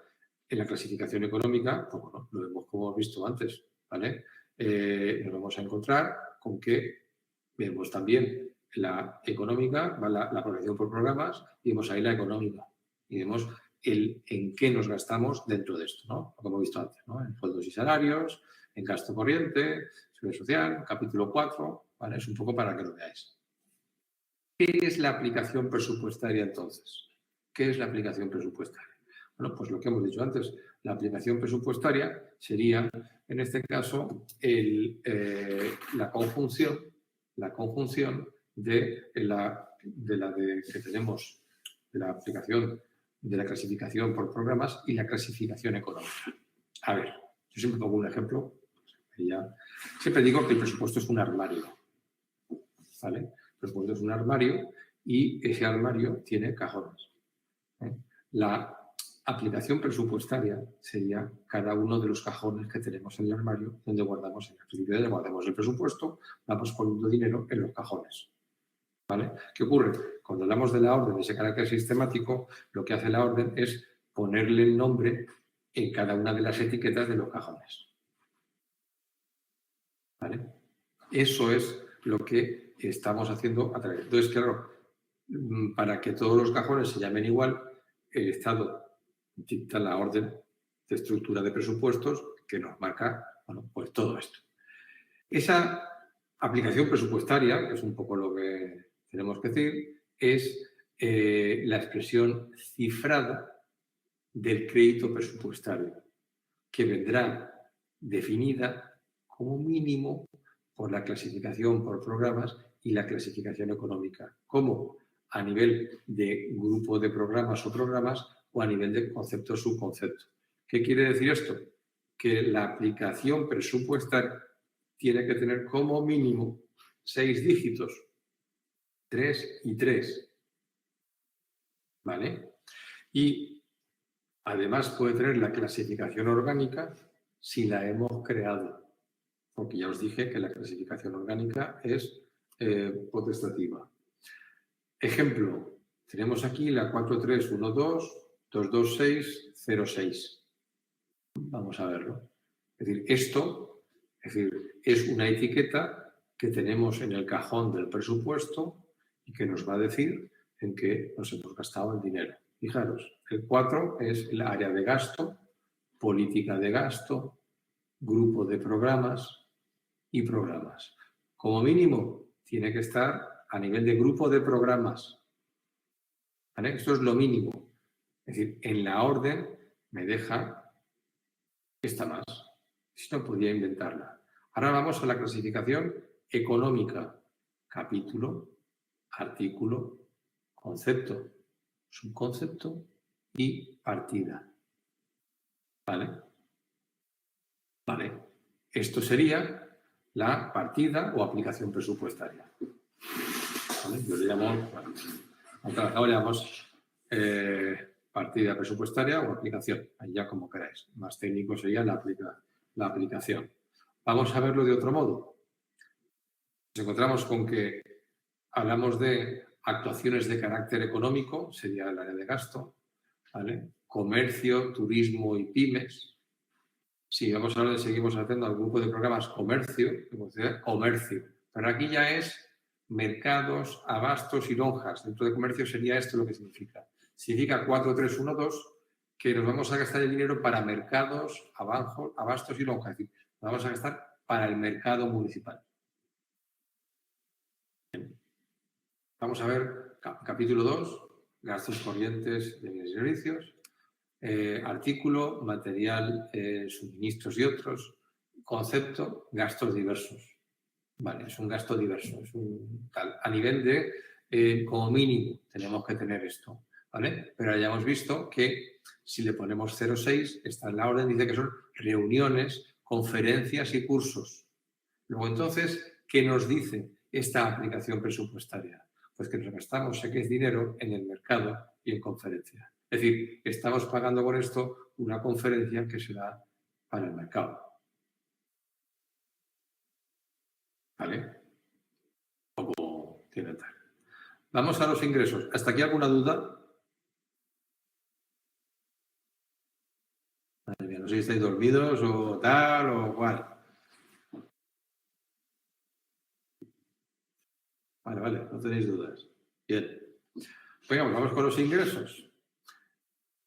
en la clasificación económica, pues bueno, lo vemos como hemos visto antes, ¿vale? Nos vamos a encontrar con que vemos también la económica, la progresión por programas, y vemos ahí la económica. Y vemos en qué nos gastamos dentro de esto, ¿no? Como hemos visto antes, ¿no? En sueldos y salarios, en gasto corriente, seguridad social, capítulo 4, ¿vale? Es un poco para que lo veáis. ¿Qué es la aplicación presupuestaria entonces? ¿Qué es la aplicación presupuestaria? Bueno, pues lo que hemos dicho antes, la aplicación presupuestaria sería, en este caso, la conjunción que tenemos de la aplicación de la clasificación por programas y la clasificación económica. A ver, yo siempre pongo un ejemplo. Siempre digo que el presupuesto es un armario, ¿vale? El presupuesto es un armario y ese armario tiene cajones. La aplicación presupuestaria sería cada uno de los cajones que tenemos en el armario donde guardamos, en el principio donde guardamos el presupuesto, vamos poniendo dinero en los cajones. ¿Vale? ¿Qué ocurre? Cuando hablamos de la orden, de ese carácter sistemático, lo que hace la orden es ponerle el nombre en cada una de las etiquetas de los cajones. ¿Vale? Eso es lo que estamos haciendo a través. Entonces, claro, para que todos los cajones se llamen igual, el Estado dicta la orden de estructura de presupuestos que nos marca, bueno, pues todo esto. Esa aplicación presupuestaria, que es un poco lo que tenemos que decir, es la expresión cifrada del crédito presupuestario, que vendrá definida como mínimo por la clasificación por programas y la clasificación económica. ¿Cómo? A nivel de grupo de programas o programas o a nivel de concepto o subconcepto. ¿Qué quiere decir esto? Que la aplicación presupuestaria tiene que tener como mínimo 6 dígitos, 3 y 3. ¿Vale? Y además puede tener la clasificación orgánica si la hemos creado. Porque ya os dije que la clasificación orgánica es potestativa. Ejemplo, tenemos aquí la 4312-22606. Vamos a verlo. Es decir, esto es una etiqueta que tenemos en el cajón del presupuesto y que nos va a decir en qué nos hemos gastado el dinero. Fijaros, el 4 es el área de gasto, política de gasto, grupo de programas y programas. Como mínimo, tiene que estar a nivel de grupo de programas. ¿Vale? Esto es lo mínimo. Es decir, en la orden me deja esta más. Si no, podía inventarla. Ahora vamos a la clasificación económica. Capítulo, artículo, concepto, subconcepto y partida. ¿Vale? Vale. Esto sería la partida o aplicación presupuestaria. ¿Vale? Yo le llamo, ahora le llamamos partida presupuestaria o aplicación, ahí ya como queráis. Más técnico sería la aplicación. Vamos a verlo de otro modo. Nos encontramos con que hablamos de actuaciones de carácter económico, sería el área de gasto, ¿vale? Comercio, turismo y pymes. Si vamos a hablar de, seguimos haciendo al grupo de programas comercio, pero aquí ya es mercados, abastos y lonjas. Dentro de comercio sería esto lo que significa. Significa 4312 que nos vamos a gastar el dinero para mercados, abastos y lonjas. Es decir, nos vamos a gastar para el mercado municipal. Vamos a ver capítulo 2, gastos corrientes de bienes y servicios. artículo, material, suministros y otros. Concepto, gastos diversos. Vale, es un gasto diverso. Es un tal. A nivel de, como mínimo, tenemos que tener esto. ¿Vale? Pero ya hemos visto que si le ponemos 0,6, está en la orden, dice que son reuniones, conferencias y cursos. Luego, entonces, ¿qué nos dice esta aplicación presupuestaria? Pues que nos gastamos X dinero en el mercado y en conferencias. Es decir, estamos pagando con esto una conferencia que será para el mercado. ¿Vale? Poco tiene tal. Vamos a los ingresos. ¿Hasta aquí alguna duda? Madre mía, no sé si estáis dormidos o tal o cual. Vale, no tenéis dudas. Bien. Venga, vamos con los ingresos.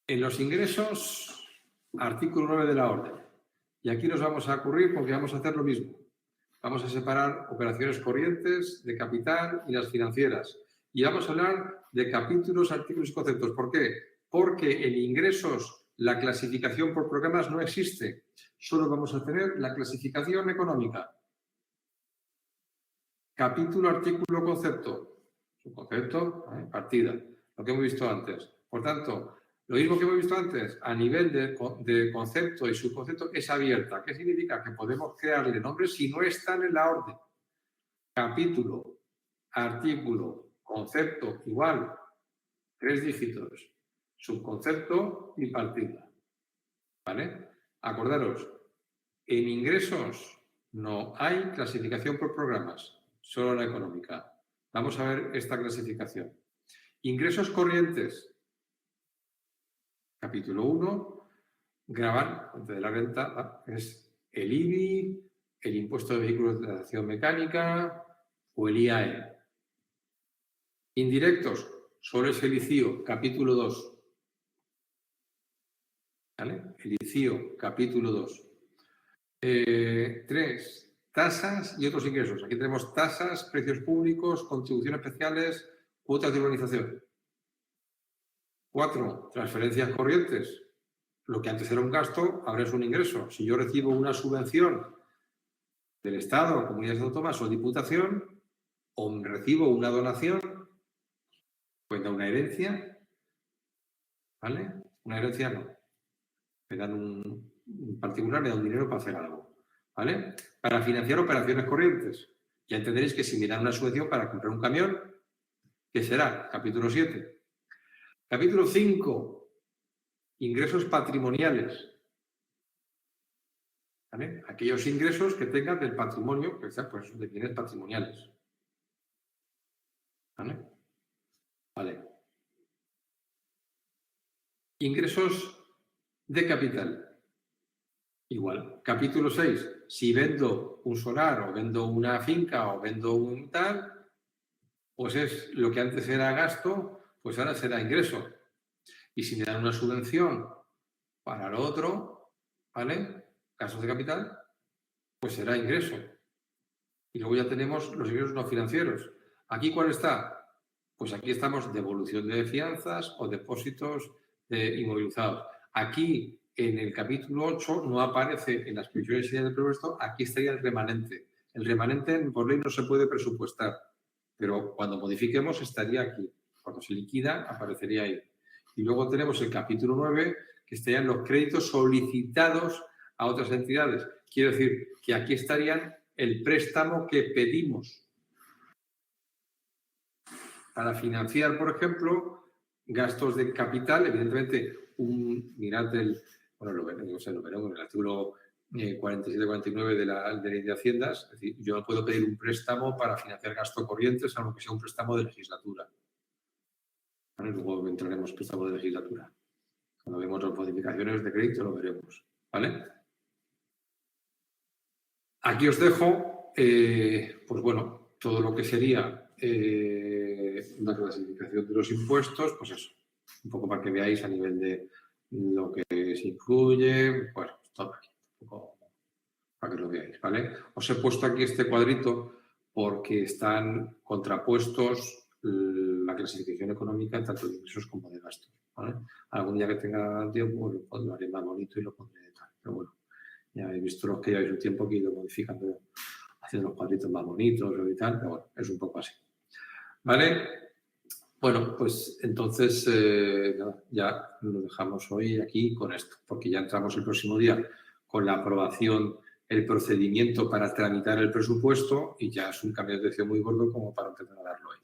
En los ingresos, artículo 9 de la orden. Y aquí nos vamos a ocurrir porque vamos a hacer lo mismo. Vamos a separar operaciones corrientes de capital y las financieras. Y vamos a hablar de capítulos, artículos y conceptos. ¿Por qué? Porque en ingresos la clasificación por programas no existe. Solo vamos a tener la clasificación económica. Capítulo, artículo, concepto. Su concepto, partida. Lo que hemos visto antes. Por tanto, lo mismo que hemos visto antes, a nivel de concepto y subconcepto, es abierta. ¿Qué significa? Que podemos crearle nombres si no están en la orden. Capítulo, artículo, concepto, igual, 3 dígitos. Subconcepto y partida. ¿Vale? Acordaros, en ingresos no hay clasificación por programas, solo la económica. Vamos a ver esta clasificación. Ingresos corrientes. Capítulo 1, gravar de la renta es el IBI, el impuesto de vehículos de tracción mecánica o el IAE. Indirectos, solo es el ICIO, capítulo 2. ¿Vale? El ICIO, capítulo 2. 3, tasas y otros ingresos. Aquí tenemos tasas, precios públicos, contribuciones especiales, cuotas de urbanización. 4, transferencias corrientes. Lo que antes era un gasto, ahora es un ingreso. Si yo recibo una subvención del Estado, comunidades autónomas o diputación, o recibo una donación, pues da una herencia, ¿vale? Una herencia no. Me dan un particular, me da un dinero para hacer algo, ¿vale? Para financiar operaciones corrientes. Ya entenderéis que si me dan una subvención para comprar un camión, ¿qué será? Capítulo 7. Capítulo 5. Ingresos patrimoniales. ¿Vale? Aquellos ingresos que tengan del patrimonio, que sean pues, de bienes patrimoniales. ¿Vale? Vale. Ingresos de capital. Igual. Capítulo 6. Si vendo un solar o vendo una finca o vendo un tal, pues es lo que antes era gasto, pues ahora será ingreso. Y si me dan una subvención para lo otro, ¿vale? Casos de capital, pues será ingreso. Y luego ya tenemos los ingresos no financieros. ¿Aquí cuál está? Pues aquí estamos devolución de fianzas o depósitos inmovilizados. Aquí, en el capítulo 8, no aparece en las previsiones iniciales del presupuesto, aquí estaría el remanente. El remanente por ley no se puede presupuestar, pero cuando modifiquemos estaría aquí. Cuando se liquida, aparecería ahí. Y luego tenemos el capítulo 9, que estarían los créditos solicitados a otras entidades. Quiero decir que aquí estarían el préstamo que pedimos para financiar, por ejemplo, gastos de capital. Evidentemente, mirad lo veremos en el artículo 47-49 de la Ley de Haciendas. Es decir, yo no puedo pedir un préstamo para financiar gasto corriente, salvo que sea un préstamo de legislatura. ¿Vale? Luego entraremos en préstamo de legislatura. Cuando vemos las modificaciones de crédito lo veremos. ¿Vale? Aquí os dejo, pues bueno, todo lo que sería la clasificación de los impuestos, pues eso, un poco para que veáis a nivel de lo que se incluye, bueno, todo aquí, un poco para que lo veáis, ¿vale? Os he puesto aquí este cuadrito porque están contrapuestos la clasificación económica tanto de ingresos como de gastos. ¿vale? Algún día que tenga tiempo, pues lo haré más bonito y lo pondré tal. Pero bueno, ya he visto los que lleváis un tiempo que he ido modificando, haciendo los cuadritos más bonitos y tal, pero bueno, es un poco así. ¿Vale? Bueno, pues entonces ya lo dejamos hoy aquí con esto, porque ya entramos el próximo día con la aprobación, el procedimiento para tramitar el presupuesto y ya es un cambio de atención muy gordo como para empezar a darlo hoy.